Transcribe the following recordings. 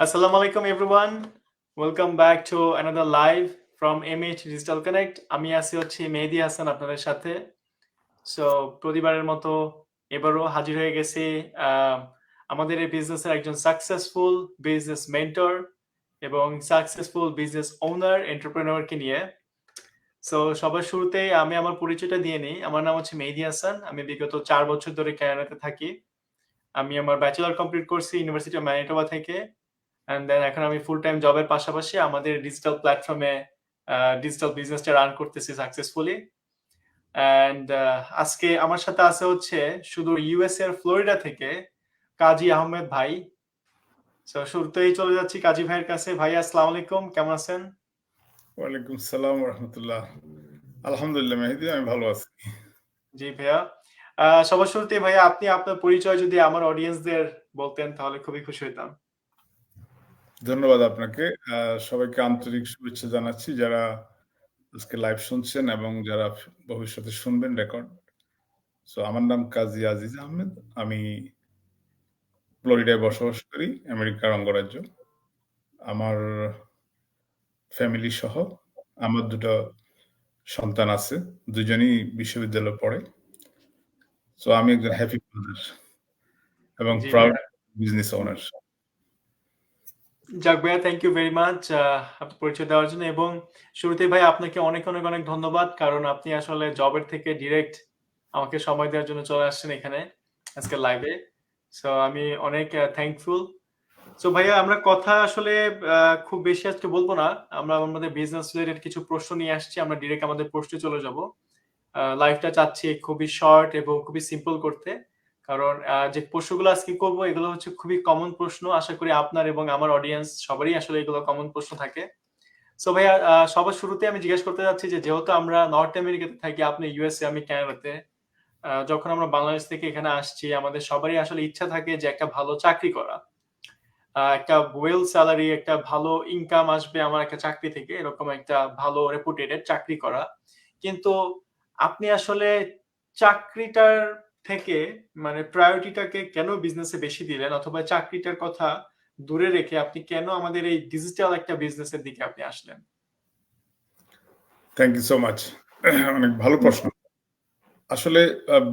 Assalamu alaikum everyone. Welcome back to another live from MH Digital Connect. আমি আছি হচ্ছে মেহেদী হাসান আপনাদের সাথে। সো প্রতিবারের মতো এবারও হাজির হয়ে গেছি আমাদের এই বিজনেসের একজন সাকসেসফুল বিজনেস মেন্টর এবং সাকসেসফুল বিজনেস ওনার এন্টারপ্রেনারকে নিয়ে। সো সবার শুরুতেই আমি আমার পরিচয়টা দিয়ে নিই। আমার নাম হচ্ছে মেহেদী হাসান। আমি বিগত 4 বছর ধরে কানাডাতে থাকি। আমি আমার ব্যাচেলর কমপ্লিট করছি ইউনিভার্সিটি অফ ম্যানিটোবা থেকে। অ্যান্ড দেন এখন আমি ফুল টাইম জবের পাশাপাশি আমাদের ডিজিটাল প্ল্যাটফর্মে ডিজিটাল বিজনেসটা রান করতেছি সাকসেসফুলি। অ্যান্ড আজকে আমার সাথে আছে হচ্ছে শুধু ইউএসএ এর ফ্লোরিডা থেকে কাজী আহমেদ ভাই। তো শুরুতেই চলে যাচ্ছি কাজী ভাইয়ের কাছে। ভাই আসসালামু আলাইকুম, কেমন আছেন? ওয়ালাইকুম সালাম রহমতুল্লাহ। আলহামদুলিল্লাহ মেহেদি, আমি ভালো আছি। জি ভাইয়া। সবার শুরুতে ভাইয়া আপনি আপনার পরিচয় যদি আমার অডিয়েন্সদের বলতেন তাহলে খুবই খুশি হইতাম। ধন্যবাদ আপনাকে। সবাইকে আন্তরিক শুভেচ্ছা জানাচ্ছি, যারা আজকে লাইভ শুনছেন এবং যারা ভবিষ্যতে শুনবেন রেকর্ড। সো আমার নাম কাজী আজিজ আহমেদ। আমি ফ্লোরিডায় বসবাস করি, আমেরিকার অঙ্গরাজ্য। আমার ফ্যামিলি সহ আমার দুটো সন্তান আছে, দুজনই বিশ্ববিদ্যালয়ে পড়ে। সো আমি একজন হ্যাপি ফাদার এবং জি প্রাউড ভাইয়া। Business owner. যাক ভাইয়া, থ্যাংক ইউ ভেরি মাচ আপনার পরিচয় দেওয়ার জন্য। এবং শুরুতে ভাই আপনাকে অনেক অনেক অনেক ধন্যবাদ, কারণ আপনি আসলে জবের থেকে ডিরেক্ট আমাকে সময় দেওয়ার জন্য চলে আসছেন এখানে আজকে লাইভে। সো আমি অনেক থ্যাঙ্কফুল। সো ভাইয়া আমরা কথা আসলে খুব বেশি আজকে বলবো না। আমরা আমাদের বিজনেস রিলেটেড কিছু প্রশ্ন নিয়ে আসছি, আমরা ডিরেক্ট আমাদের প্রশ্নে চলে যাব। লাইভটা চাচ্ছি খুবই শর্ট এবং খুবই সিম্পল করতে, কারণ যে প্রশ্নগুলো আজকে করব এগুলো হচ্ছে খুবই কমন প্রশ্ন। আশা করি আপনার এবং আমার অডিয়েন্স সবারই আসলে এগুলো কমন প্রশ্ন থাকে। সো ভাইয়া, সবার শুরুতে আমি জিজ্ঞেস করতে যাচ্ছি যে যেহেতু আমরা নর্থ আমেরিকাতে থাকি, আপনি ইউএসএ, আমি কানাডাতে। যখন আমরা বাংলাদেশ থেকে এখানে আসছি আমাদের সবারই আসলে ইচ্ছা থাকে যে একটা ভালো চাকরি করা, একটা ওয়েল স্যালারি, একটা ভালো ইনকাম আসবে আমার একটা চাকরি থেকে, এরকম একটা ভালো রেপুটেটেড চাকরি করা। কিন্তু আপনি আসলে চাকরিটার থেকে মানে প্রায়োরিটিটাকে কেন বিজনেসে বেশি দিলেন, অথবা চাকরিটার কথা দূরে রেখে আপনি কেন আমাদের এই ডিজিটাল একটা বিজনেসের দিকে আপনি আসলেন? Thank you so much. অনেক ভালো প্রশ্ন। আসলে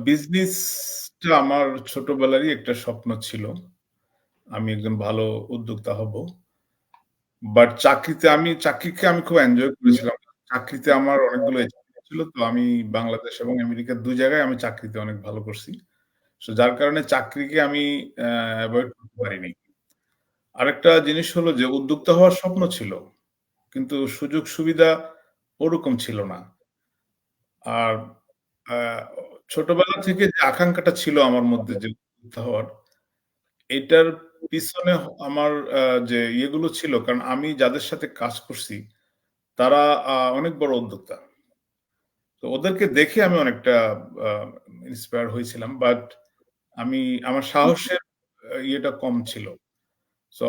বিজনেসটা আমার ছোটবেলারই একটা স্বপ্ন ছিল। আমি একজন ভালো উদ্যোক্তা হব। বাট চাকরিকে আমি খুব এনজয় করেছিলাম। চাকরিতে আমার অনেকগুলো এক্সপেরিয়েন্স ছিল। তো আমি বাংলাদেশ এবং আমেরিকা ২ জায়গায় আমি চাকরিতে অনেক ভালো করছি। সো যার কারণে চাকরিকে আমি এভয়েড করতে পারিনি। আরেকটা জিনিস হলো যে উদ্যোক্তা হওয়ার স্বপ্ন ছিল। কিন্তু সুযোগ সুবিধা ওরকম ছিল না। আর আ ছোটবেলা থেকে যে আকাঙ্খাটা ছিল আমার মধ্যে যে উদ্যোক্তা হওয়ার, এটার পিছনে আমার যে ইয়েগুলো ছিল, কারণ আমি যাদের সাথে কাজ করছি তারা অনেক বড় উদ্যোক্তা। তো ওদেরকে দেখে আমি অনেকটা আ ইন্সপায়ার হয়েছিলাম। বাট আমি আমার সাহসের ইয়েটা কম ছিল। সো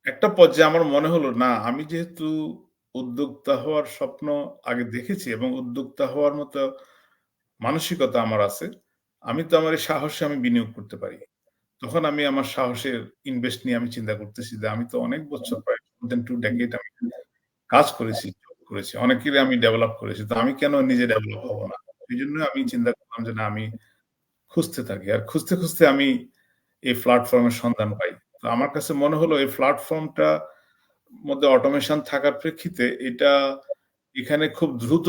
একটা পর্যায়ে আমার মনে হলো, না, আমি যেহেতু উদ্যোক্তা হওয়ার স্বপ্ন আগে দেখেছি এবং উদ্যোক্তা হওয়ার মতো মানসিকতা আমার আছে, আমি তো আমার এই সাহসে আমি বিনিয়োগ করতে পারি। তখন আমি আমার সাহসের ইনভেস্ট নিয়ে আমি চিন্তা করতেছি যে আমি তো অনেক বছর, প্রায় more than 2 decade আমি কাজ করেছি, জব করেছি। অনেকেরই আমি ডেভেলপ করেছি। তো আমি কেন নিজে ডেভেলপ হব না? এইজন্য আমি চিন্তা করলাম যে না, আমি খুঁজতে থাকি। আর খুঁজতে, খুঁজতে আমি এই প্ল্যাটফর্মের সন্ধান পাই। তো আমার কাছে মনে হলো এই প্ল্যাটফর্মটা মধ্যে অটোমেশন থাকার প্রেক্ষিতে এখানে খুব দ্রুত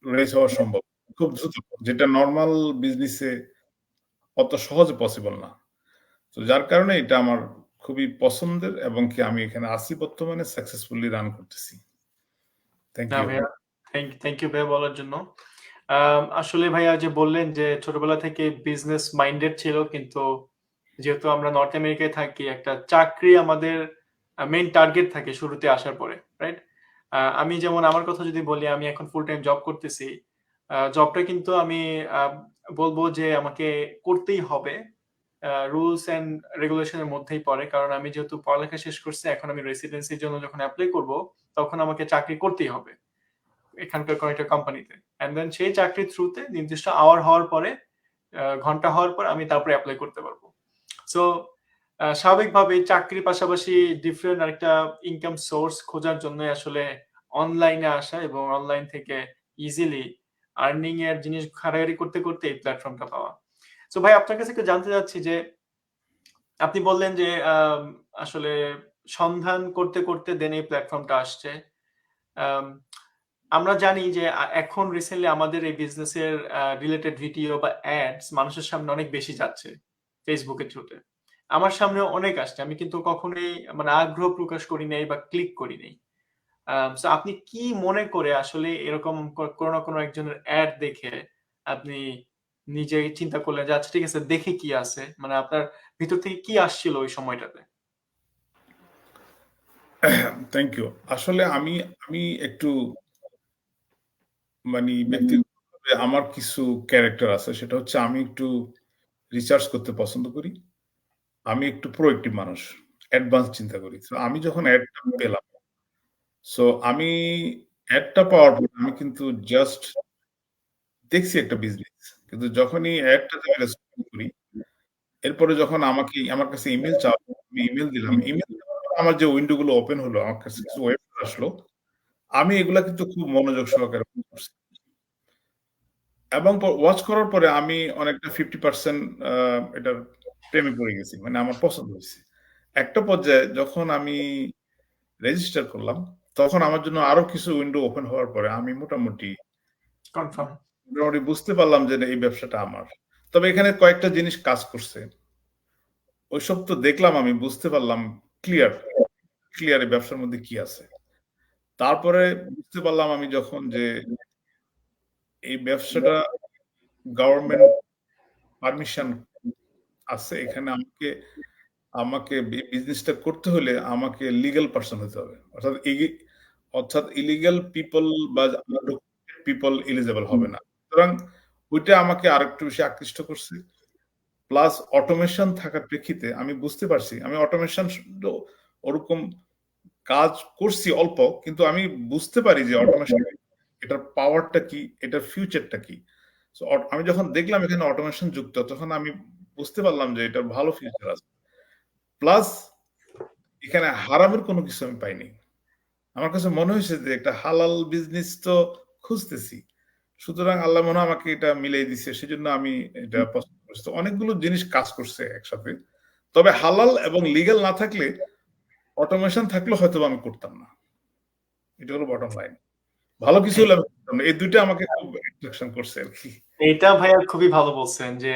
রেজ হওয়া সম্ভব। খুব দ্রুত। যেটা নরমাল বিজনেসে অত সহজে পসিবল না। তো যার কারণে এটা আমার খুবই পছন্দের এবং কি আমি এখানে আছি, বর্তমানে সাকসেসফুলি রান করতেছি। থ্যাংক না ইউ। ভাইয়া, থ্যাংক ইউ ভাইয়া বলার জন্য। আসলে ভাইয়া যে বললেন যে ছোটবেলা থেকে বিজনেস মাইন্ডেড ছিল, কিন্তু যেহেতু আমরা নর্থ আমেরিকায় থাকি একটা চাকরি আমাদের মেইন টার্গেট থাকে শুরুতে আসার পরে, রাইট? আমি যেমন আমার কথা যদি বলি, আমি এখন ফুল টাইম জব করতেছি। জবটা কিন্তু আমি আহ, বলবো যে আমাকে করতেই হবে, রুলস এন্ড রেগুলেশনের মধ্যেই পড়ে, কারণ আমি যেহেতু পড়ালেখা শেষ করছি, এখন আমি রেসিডেন্সির জন্য যখন অ্যাপ্লাই করব তখন আমাকে চাকরি করতেই হবে এখানকার কোনো একটা কোম্পানিতে। এন্ড দেন সেই চাকরির থ্রুতে নির্দিষ্ট আওয়ার হওয়ার পরে, ঘন্টা হওয়ার পর আমি তারপরে অ্যাপ্লাই করতে পারবো। সো স্বাভাবিকভাবেই চাকরির পাশাপাশি ডিফারেন্ট আরেকটা ইনকাম সোর্স খোঁজার জন্যই আসলে অনলাইনে আসা এবং অনলাইন থেকে ইজিলি আর্নিং এর জিনিস ঘাটাঘাটি করতে, করতে এই প্ল্যাটফর্মটা পাওয়া। সো ভাই আপনার কাছে একটু জানতে চাচ্ছি যে আপনি বললেন যে আসলে সন্ধান করতে, করতে দেন এই প্ল্যাটফর্মটা আসছে। আম আমরা জানি যে এখন রিসেন্টলি আমাদের এই বিজনেসের রিলেটেড ভিডিও বা অ্যাডস মানুষের সামনে অনেক বেশি যাচ্ছে Facebook এর থ্রুতে। আমার সামনেও অনেক আসছে। আমি কিন্তু কখনোই মানে আগ্রহ প্রকাশ করি নাই বা ক্লিক করি নাই। সো আপনি কি মনে করে আসলে এরকম কোনো না কোনো একজনের অ্যাড দেখে আপনি নিজেই চিন্তা করলেন যে আচ্ছা ঠিক আছে দেখি কি আছে? মানে আপনার ভিতর থেকে কি আসছিল ওই সময়টাতে? Thank you. আসলে আমি আমি একটু ব্যক্তিগতভাবে আমার কিছু ক্যারেক্টার আছে। সেটা হচ্ছে আমি একটু রিসার্চ করতে পছন্দ করি। আমি একটু প্রোয়েক্টিভ মানুষ। অ্যাডভান্স চিন্তা করি। সো আমি যখন অ্যাডটা পেলাম, সো আমি অ্যাডটা পাওয়ার পর আমি কিন্তু জাস্ট দেখছি একটা বিজনেস। কিন্তু যখনই অ্যাডটাতে আমি রেসপন্ড করি, এরপরে যখন আমার কাছে ইমেইল চাওয়া হলো, আমি ইমেইল দিলাম। ইমেইল দেওয়ার পর আমার যে উইন্ডো গুলো ওপেন হলো, আমার কাছে কিছু ওয়েবসাইট আসলো। আমি এগুলা কিন্তু খুব মনোযোগ সহকারে ওয়াচ করছি। এবং ওয়াচ করার পরে আমি অনেকটা 50% এটার প্রেমে পড়ে গেছি। মানে আমার পছন্দ হইছে। একটা পর্যায়ে যখন আমি রেজিস্টার করলাম, তখন আমার জন্য আরো কিছু উইন্ডো ওপেন হওয়ার পরে আমি কনফার্ম। মোটামুটি বুঝতে পারলাম যে এই ব্যবসাটা আমার। তবে এখানে কয়েকটা জিনিস কাজ করছে। ওইসব তো দেখলাম, আমি বুঝতে পারলাম ক্লিয়ার এই ব্যবসার মধ্যে কি আছে। তারপরে বুঝতে পারলাম আমি যখন যে এই ব্যবসাটা গভর্নমেন্ট পারমিশন আছে। এখানে আমাকে বিজনেসটা করতে হলে আমাকে লিগ্যাল পারসন হতে হবে। অর্থাৎ ইলিগ্যাল পিপল বা আনডকুমেন্টেড পিপল এলিজিবল হবে না। সুতরাং ওইটা আমাকে আরেকটু বেশি আকৃষ্ট করছে। প্লাস অটোমেশন থাকার প্রেক্ষিতে আমি বুঝতে পারছি আমি অটোমেশন ওরকম কাজ করছি অল্প, কিন্তু আমি বুঝতে পারি যে অটোমেশন এটার পাওয়ারটা কি, এটার ফিউচারটা কি। সো আমি যখন দেখলাম এখানে অটোমেশন যুক্ত, তখন আমি বুঝতে পারলাম যে এটার ভালো ফিউচার আছে। প্লাস এখানে হারামের কোনো কিছু আমি পাইনি। আমার কাছে মনে হয়েছে যে একটা হালাল বিজনেস তো খুঁজতেছি। সুতরাং আল্লাহ মনে হয় আমাকে এটা মিলিয়ে দিছে। সেজন্য আমি এটা পছন্দ করছি। তো অনেকগুলো জিনিস কাজ করছে একসাথে। তবে হালাল এবং লিগ্যাল না থাকলে, অটোমেশন থাকলে হয়তোবা আমি করতাম না। এটা হলো বটম লাইন। ভালো কিছু হলে আমি করতাম না। এই ২ টা আমাকে খুব অ্যাট্রাকশন করছে আরকি। এইটা ভাইয়া খুবই ভালো বলছেন যে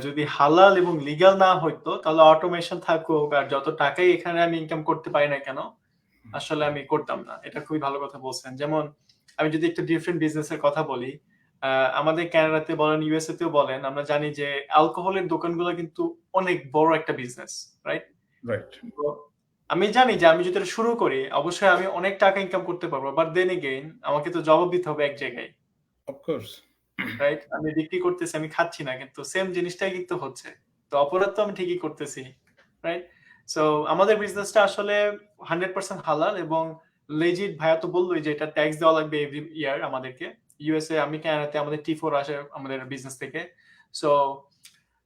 যদি হালাল এবং লিগ্যাল না হইতো তাহলে অটোমেশন থাকুক আর যত টাকাই এখানে আমি ইনকাম করতে পারি না কেন আসলে আমি করতাম না। এটা খুবই ভালো কথা বলছেন। যেমন আমি যদি একটু ডিফারেন্ট বিজনেস এর কথা বলি, আমাদের কানাডাতে বলেন, ইউএসএ তেও বলেন, আমরা জানি যে অ্যালকোহলের দোকানগুলো কিন্তু অনেক বড় একটা বিজনেস, রাইট? রাইট। তো আমি জানি যে আমি যদি এটা শুরু করি অবশ্যই আমি অনেক টাকা ইনকাম করতে পারবো। বাট দেন এগেইন আমাকে তো জবাব দিতে হবে এক জায়গায়। Of course. রাইট? আমি বিক্রি করতেছি, আমি খাচ্ছি না। কিন্তু সেম জিনিসটাই কিন্তু হচ্ছে। তো অপরাধ তো আমি ঠিকই করতেছি। রাইট? সো আমাদের বিজনেসটা আসলে 100% হালাল এবং লেজিট ভাইয়া তো বললই যে এটা ট্যাক্স দেওয়া লাগবে এভরি ইয়ার আমাদেরকে। ইউএসএ আমি কানাডাতে আমাদের T4 আসে আমাদের বিজনেস থেকে। সো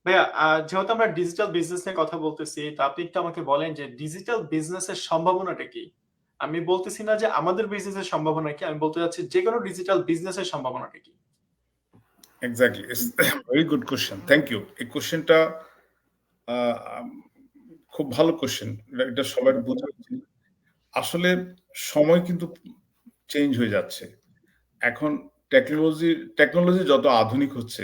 ভাইয়া যেহেতু আমরা ডিজিটাল বিজনেস নিয়ে কথা বলতেছি, তো আপনি একটু আমাকে বলেন যে ডিজিটাল বিজনেসের সম্ভাবনাটা কি? আমি বলতেছি না যে আমাদের বিজনেসের সম্ভাবনা কি, আমি বলতে চাচ্ছি যেকোনো ডিজিটাল বিজনেসের সম্ভাবনাটা কি? Exactly. It's very good question. Thank you. এই কোয়েশ্চেনটা আ আম খুব ভালো কোয়েশ্চেন। এটা সবার বোঝা উচিত। আসলে সময় কিন্তু চেঞ্জ হয়ে যাচ্ছে। এখন টেকনোলজি যত আধুনিক হচ্ছে,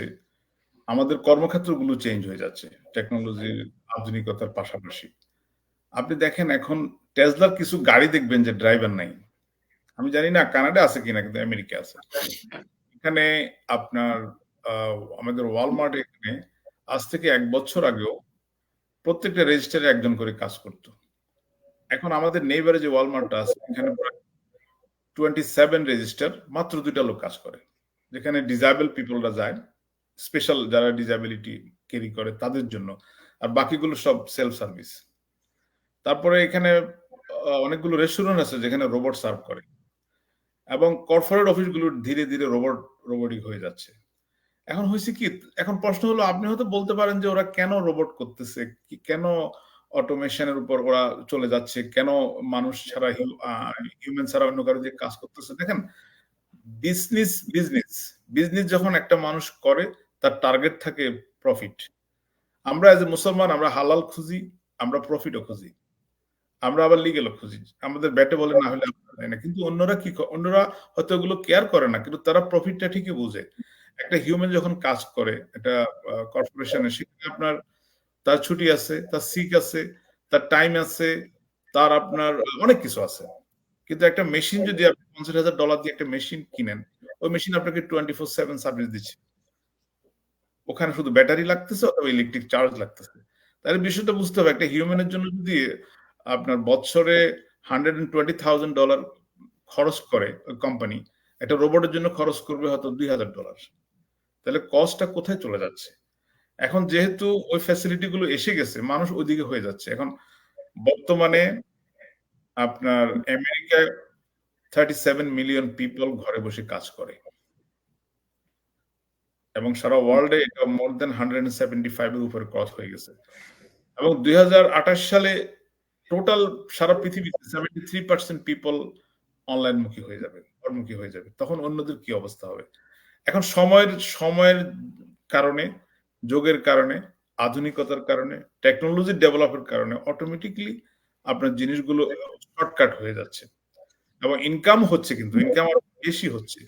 আমাদের কর্মক্ষেত্রগুলো চেঞ্জ হয়ে যাচ্ছে। টেকনোলজির আধুনিকতার পাশাপাশি। আপনি দেখেন এখন টেসলার কিছু গাড়ি দেখবেন যে ড্রাইভার নাই। আমি জানি না কানাডা আছে কিনা, কিন্তু আমেরিকা আছে। এখানে আপনার আ আমাদের ওয়ালমার্ট এখানে আজ থেকে ১ বছর আগেও প্রত্যেকটা রেজিস্টারে একজন করে কাজ করত। এখন আমাদের নেইবারে যে ওয়ালমার্টটা আছে, এখানে প্রায় 27 রেজিস্টার, মাত্র ২ টা লোক কাজ করে। যেখানে ডিসেবল পিপলরা যায়, স্পেশাল যারা ডিসেবিলিটি ক্যারি করে তাদের জন্য। আর বাকিগুলো সব সেলফ সার্ভিস। তারপরে এখানে অনেকগুলো রেস্টুরেন্ট আছে যেখানে রোবট সার্ভ করে। এবং কর্পোরেট অফিসগুলো ধীরে, ধীরে রোবটিক হয়ে যাচ্ছে। এখন হইছে কি, এখন প্রশ্ন হলো আপনি হয়তো বলতে পারেন যে ওরা কেন রোবট করতেছে? কেন অটোমেশনের উপর ওরা চলে যাচ্ছে, কেন মানুষ ছাড়া হিউম্যান ছাড়া অন্য কারো যে কাজ করতেছে। দেখেন, বিজনেস বিজনেস বিজনেস যখন একটা মানুষ করে, তার টার্গেট থাকে প্রফিট। আমরা এজ এ মুসলমান আমরা হালাল খুঁজি, আমরা প্রফিটও খুঁজি, আমরা আবার লিগেলও খুঁজি। আমাদের ব্যাটে বলে না হলে আমরা দেয় না। কিন্তু অন্যরা কি অন্যরা হয়তো ওগুলো কেয়ার করে না, কিন্তু তারা প্রফিটটা ঠিকই বুঝে। একটা হিউম্যান যখন কাজ করে একটা কর্পোরেশনে, সেখানে আপনার তার ছুটি আছে, তার সিক আছে, তার টাইম আছে, তার আপনার অনেক কিছু আছে। কিন্তু একটা মেশিন যদি আপনি $50,000 দিয়ে একটা মেশিন কিনেন, ওই মেশিন আপনাকে 24/7 সার্ভিস দিচ্ছে। ওখানে শুধু ব্যাটারি লাগতেছে অথবা ইলেকট্রিক চার্জ লাগতেছে। তাহলে বিষয়টা বুঝতে হবে, একটা হিউম্যানের জন্য যদি আপনার বছরে $120,000 খরচ করে ওই কোম্পানি, একটা রোবটের জন্য খরচ করবে হয়তো $2,000। তাহলে কস্টটা কোথায় চলে যাচ্ছে? এখন যেহেতু ওই ফ্যাসিলিটি গুলো এসে গেছে, মানুষ ওইদিকে হয়ে যাচ্ছে। এখন বর্তমানে আপনার আমেরিকায় 37 মিলিয়ন পিপল ঘরে বসে কাজ করে, এবং সারা ওয়ার্ল্ডে এটা মোর দেন 175 এর উপরে ক্রস হয়ে গেছে। এবং 2028 সালে টোটাল সারা পৃথিবীতে 73% পিপল অনলাইনমুখী হয়ে যাবে, ঘরমুখী হয়ে যাবে। তখন অন্যদের কি অবস্থা হবে? এখন সময়ের কারণে, যোগের কারণে, আধুনিকতার কারণে, টেকনোলজির ডেভেলপের কারণে অটোমেটিক্যালি আপনার জিনিসগুলো শর্টকাট হয়ে যাচ্ছে। এবং ইনকাম হচ্ছে, কিন্তু ইনকাম আরো বেশি হচ্ছে।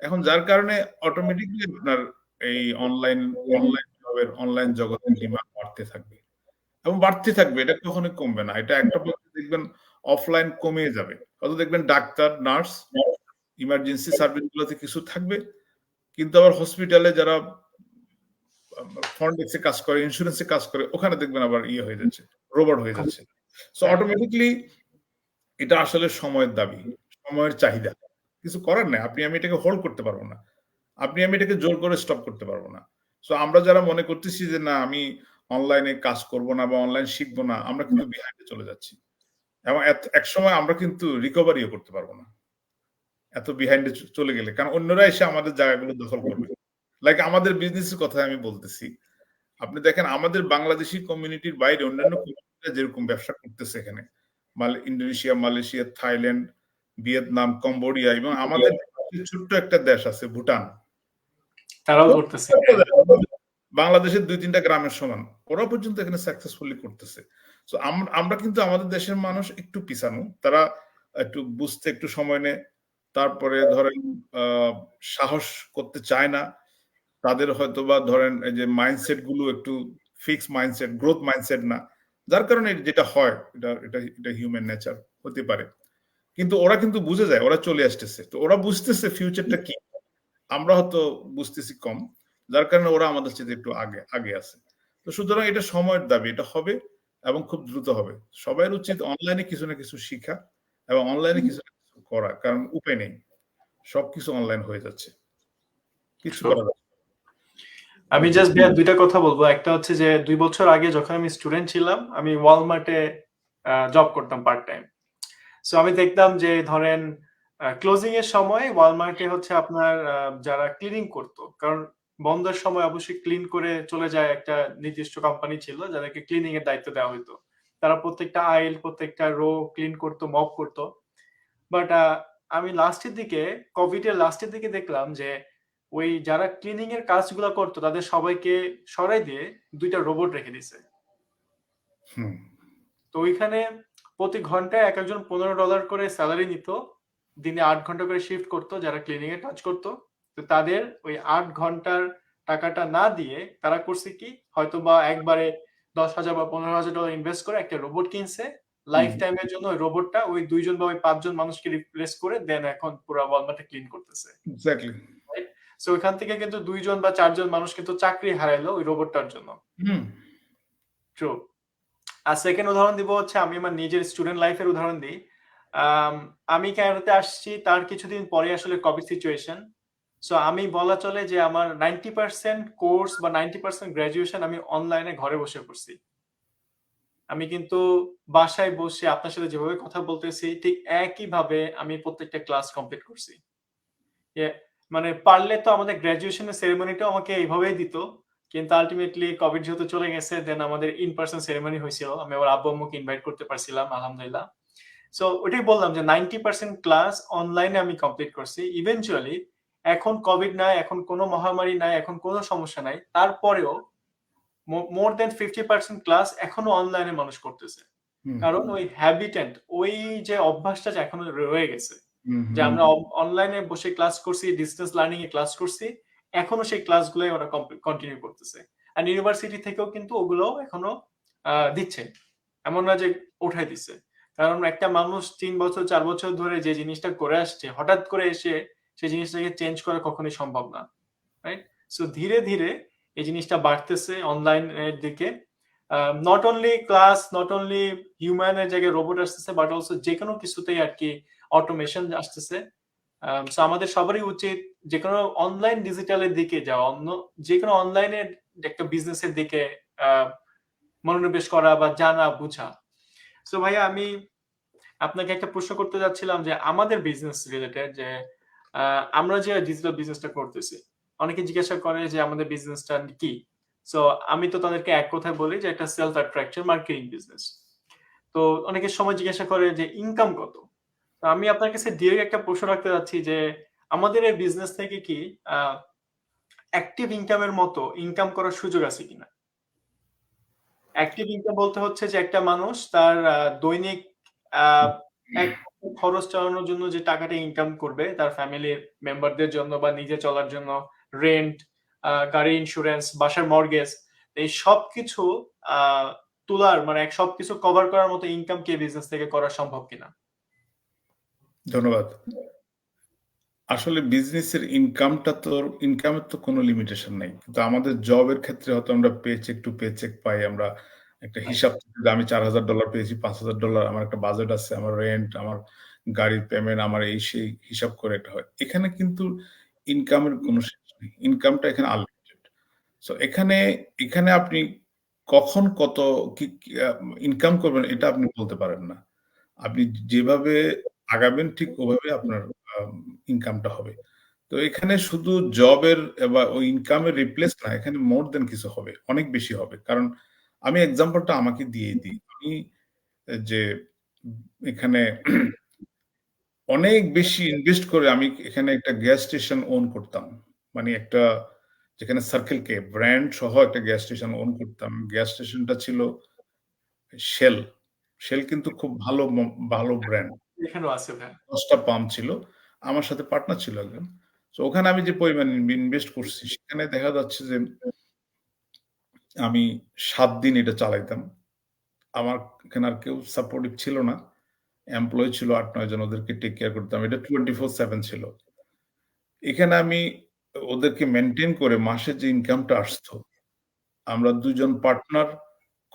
এখন যার কারণে অটোমেটিক্যালি আপনার এই অনলাইন জবের, অনলাইন জগতের ডিমান্ড বাড়তে থাকবে। এবং বাড়তে থাকবে, এটা কখনোই কমবে না। এটা একটা পর্যায়ে দেখবেন অফলাইন কমে যাবে। হয়তো দেখবেন ডাক্তার, নার্স, ইমার্জেন্সি সার্ভিস গুলোতে কিছু থাকবে, কিন্তু আবার হসপিটালে যারা ফ্রন্ট ডেস্কে কাজ করে, ইন্স্যুরেন্সে কাজ করে, ওখানে দেখবেন আবার ইয়ে হয়ে যাচ্ছে, রোবট হয়ে যাচ্ছে। সো অটোমেটিকলি এটা আসলে সময়ের দাবি, সময়ের চাহিদা। কিছু করার নাই। আপনি আমি এটাকে হোল্ড করতে পারবো না। আপনি আমি এটাকে জোর করে স্টপ করতে পারবো না। সো আমরা যারা মনে করতেছি যে না আমি অনলাইনে কাজ করব না বা অনলাইন শিখবো না, আমরা কিন্তু বিহাইন্ডে চলে যাচ্ছি। এবং একসময় আমরা কিন্তু রিকভারিও করতে পারবো না, এত বিহাইন্ডে চলে গেলে। কারণ অন্যরা এসে আমাদের জায়গাগুলো দখল করবে। লাইক আমাদের বিজনেসের কথা আমি বলতেছি। আপনি দেখেন আমাদের বাংলাদেশি কমিউনিটির বাইরে অন্যান্য কমিউনিটিরা যেরকম ব্যবসা করতেছে এখানে, Indonesia, Malaysia, Thailand, Vietnam, Cambodia, এবং আমাদের ছোট্ট একটা দেশ আছে ভুটান, তারাও করতেছে। বাংলাদেশের 2-3টা গ্রামের সমান, ওরা পর্যন্ত এখানে সাকসেসফুলি করতেছে। সো আমরা কিন্তু আমাদের দেশের মানুষ একটু পিছানো, তারা একটু বুঝতে একটু সময় নেয়, তারপরে ধরেন সাহস করতে চায় না। তাদের হয়তো বা ধরেন এই যে মাইন্ডসেট গুলো একটু ফিক্স মাইন্ডসেট, গ্রোথ মাইন্ডসেট না, যার কারণে যেটা হয় এটা হিউম্যান নেচার হতে পারে। কিন্তু ওরা কিন্তু বুঝে যায়, ওরা চলে আসতেছে, তো ওরা বুঝতেছে ফিউচারটা কি, আমরা হয়তো বুঝতেছি কম, যার কারণে ওরা আমাদের চেয়ে একটু আগে আগে আছে। তো সুতরাং এটা সময়ের দাবি, এটা হবে এবং খুব দ্রুত হবে। সবার উচিত অনলাইনে কিছু না কিছু শিখা এবং অনলাইনে কিছু না কিছু করা, কারণ উপায় নেই, সবকিছু অনলাইন হয়ে যাচ্ছে, কিছু করা যাচ্ছে না। আমি জাস্ট ভাইয়া ২ টা কথা বলবো। একটা হচ্ছে যে ২ বছর আগে যখন আমি স্টুডেন্ট ছিলাম, আমি ওয়ালমার্টে জব করতাম পার্ট টাইম। সো আমি দেখতাম যে ধরেন ক্লোজিং এর সময় ওয়ালমার্টে হচ্ছে আপনার যারা ক্লিনিং করতো, কারণ বন্ধের সময় অবশ্যই ক্লিন করে চলে যায় একটা নির্দিষ্ট কোম্পানি ছিল যাদেরকে ক্লিনিং এর দায়িত্ব দেওয়া হইতো। তারা প্রত্যেকটা আইল, প্রত্যেকটা রো ক্লিন করতো, মপ করতো। বাট আমি লাস্টের দিকে, কোভিড এর লাস্টের দিকে দেখলাম যে ওই যারা ক্লিনিং এর কাজগুলো করতো তাদের সবাইকে সরাই দিয়ে ২ টা রোবট রেখে দিছে। হুম। তো ওইখানে প্রতি ঘন্টায় একেকজন $15 করে স্যালারি নিত। দিনে ৮ ঘন্টা করে শিফট করতো যারা ক্লিনিং এর কাজ করতো। তো তাদের ওই ৮ ঘন্টার টাকাটা না দিয়ে তারা করছে কি, হয়তোবা একবারে ১০,০০০ বা $15,০০০ ইনভেস্ট করে একটা রোবট কিনছে। লাইফ টাইম এর জন্য ওই রোবটটা ওই ২ জন বা ওই ৫ জন মানুষকে রিপ্লেস করে দেন এখন পুরা ওয়ালমার্টে ক্লিন করতেছে। এক্সাক্টলি। রাইট? সো ওইখান থেকে কিন্তু ২ জন বা ৪ জন মানুষ কিন্তু চাকরি হারাইলো ওই রোবটটার জন্য। হুম। ট্রু। আর সেকেন্ড উদাহরণ দিব হচ্ছে আমি আমার নিজের স্টুডেন্ট লাইফের উদাহরণ দিই। আমি কানাডাতে আসছি তার কিছুদিন পরে আসলে কোভিড সিচুয়েশন। সো আমি বলা চলে যে আমার 90% কোর্স বা 90% গ্র্যাজুয়েশন আমি অনলাইনে ঘরে বসে করছি। আমি কিন্তু বাসায় বসে আপনার সাথে যেভাবে কথা বলতেছি ঠিক একইভাবে আমি প্রত্যেকটা ক্লাস কমপ্লিট করছি। মানে পারলে তো আমাদের গ্র্যাজুয়েশনের সেরেমনিটাও আমাকে এইভাবেই দিত কিন্তু আল্টিমেটলি কোভিড যেহেতু চলে গেছে, দেন আমাদের ইন পারসন সেরেমনি হয়েছিল। আমি আমার আব্বু আম্মুকে ইনভাইট করতে পারছিলাম আলহামদুলিল্লাহ। সো ওটাই বললাম যে 90% ক্লাস অনলাইনে আমি কমপ্লিট করছি। ইভেনচুয়ালি এখন কোভিড নাই, এখন কোনো মহামারী নাই, এখন কোনো সমস্যা নাই। তারপরেও মোর দেন 50% ক্লাস এখনো অনলাইনে মানুষ করতেছে। কারণ ওই হ্যাবিটেন্ট, ওই যে অভ্যাসটা যে এখনো রয়ে গেছে, যে আমরা অনলাইনে বসে ক্লাস করছি, ডিস্টেন্স লার্নিং এ ক্লাস করছি, এখনো সেই ক্লাসগুলোই ওরা কন্টিনিউ করতেছে। আর ইউনিভার্সিটি থেকেও কিন্তু ওগুলো এখনো দিচ্ছে, এমন না যে উঠাই দিচ্ছে। কারণ একটা মানুষ 3 বছর 4 বছর ধরে যে জিনিসটা করে আসছে, হঠাৎ করে এসে সেই জিনিসটাকে চেঞ্জ করা কখনোই সম্ভব না, রাইট? সো ধীরে ধীরে এই জিনিসটা বাড়তেছে অনলাইনের দিকে। Not only class, not only হিউম্যানের জায়গায় রোবট আসতেছে, বাট অলসো যে কোনো কিছুতেই আর কি অটোমেশন আসতেছে। সো আমাদের সবারই উচিত যে কোনো অনলাইন ডিজিটালের দিকে যাওয়া, অন্য যে কোনো অনলাইনের একটা বিজনেসের দিকে মনোনিবেশ করা বা জানা বুঝা। সো ভাইয়া, আমি আপনাকে একটা প্রশ্ন করতে যাচ্ছিলাম যে আমাদের বিজনেস রিলেটেড, যে আমরা যে ডিজিটাল বিজনেসটা করতেছি, অনেকে জিজ্ঞাসা করে যে আমাদের বিজনেসটা কি। সো আমি তো তাদেরকে এক কথায় বলি যে একটা সেলফ অ্যাট্রাকশন মার্কেটিং বিজনেস। তো অনেকের সময় জিজ্ঞাসা করে যে ইনকাম কত। তো আমি আপনার কাছে ডিরেক্ট একটা প্রশ্ন রাখতে যাচ্ছি যে আমাদের এই বিজনেস থেকে কি অ্যাক্টিভ ইনকামের মতো ইনকাম করার সুযোগ আছে কিনা? অ্যাক্টিভ ইনকাম বলতে হচ্ছে যে একটা মানুষ তার দৈনিক এক খরচ চালানোর জন্য যে টাকাটা ইনকাম করবে তার ফ্যামিলির মেম্বারদের জন্য বা নিজে চলার জন্য, রেন্ট, গাড়ি ইন্স্যুরেন্স, বাসার মর্গেজ, এই সবকিছু তোলার মানে সবকিছু কভার করার মতো ইনকাম কি বিজনেস থেকে করা সম্ভব কিনা? ধন্যবাদ। আসলে বিজনেসের ইনকামের তো কোনো লিমিটেশন নাই। কিন্তু আমাদের জবের ক্ষেত্রে হয়তো আমরা পেচেক টু পেচেক পাই। আমরা একটা হিসাব থেকে আমি $4,000 পেয়েছি, $5,000 আমার একটা বাজেট আছে, আমার রেন্ট, আমার গাড়ির পেমেন্ট, আমার এই সেই হিসাব করে এটা হয়। এখানে কিন্তু ইনকামের কোনো শেষ নেই। ইনকামটা এখানে আনলিমিটেড। সো এখানে আপনি কখন কত কি ইনকাম করবেন এটা আপনি বলতে পারেন না। আপনি যেভাবে আগাবেন ঠিক ওভাবে আপনার ইনকামটা হবে। তো এখানে শুধু জবের বা ওই ইনকামের রিপ্লেস না, এখানে মোর দেন কিছু হবে। অনেক বেশি হবে। কারণ আমি এক্সাম্পলটা আমাকে দিয়ে দিই। আমি যে এখানে অনেক বেশি ইনভেস্ট করে আমি এখানে একটা গ্যাস স্টেশন ওন করতাম। মানে একটা যেখানে সার্কেল কে ব্র্যান্ড সহ একটা গ্যাস স্টেশন ওন করতাম। গ্যাস স্টেশনটা ছিল শেল। শেল কিন্তু খুব ভালো ব্র্যান্ড। এখানেও আছে ভাই। ১০ টা পাম্প ছিল। আমার সাথে পার্টনার ছিল একজন। সো ওখানে আমি যে পরিমাণ ইনভেস্ট করছি সেখানে দেখা যাচ্ছে যে আমি ৭ দিন এটা চালাইতাম। আমার এখানে আর কেউ সাপোর্টিভ ছিল না। এমপ্লয়ি ছিল ৮-৯ জন, ওদেরকে টেক কেয়ার করতাম। এটা 24/7 ছিল। এখানে আমি ওদেরকে মেইনটেইন করে মাসে যে ইনকামটা আসতো, আমরা ২ জন পার্টনার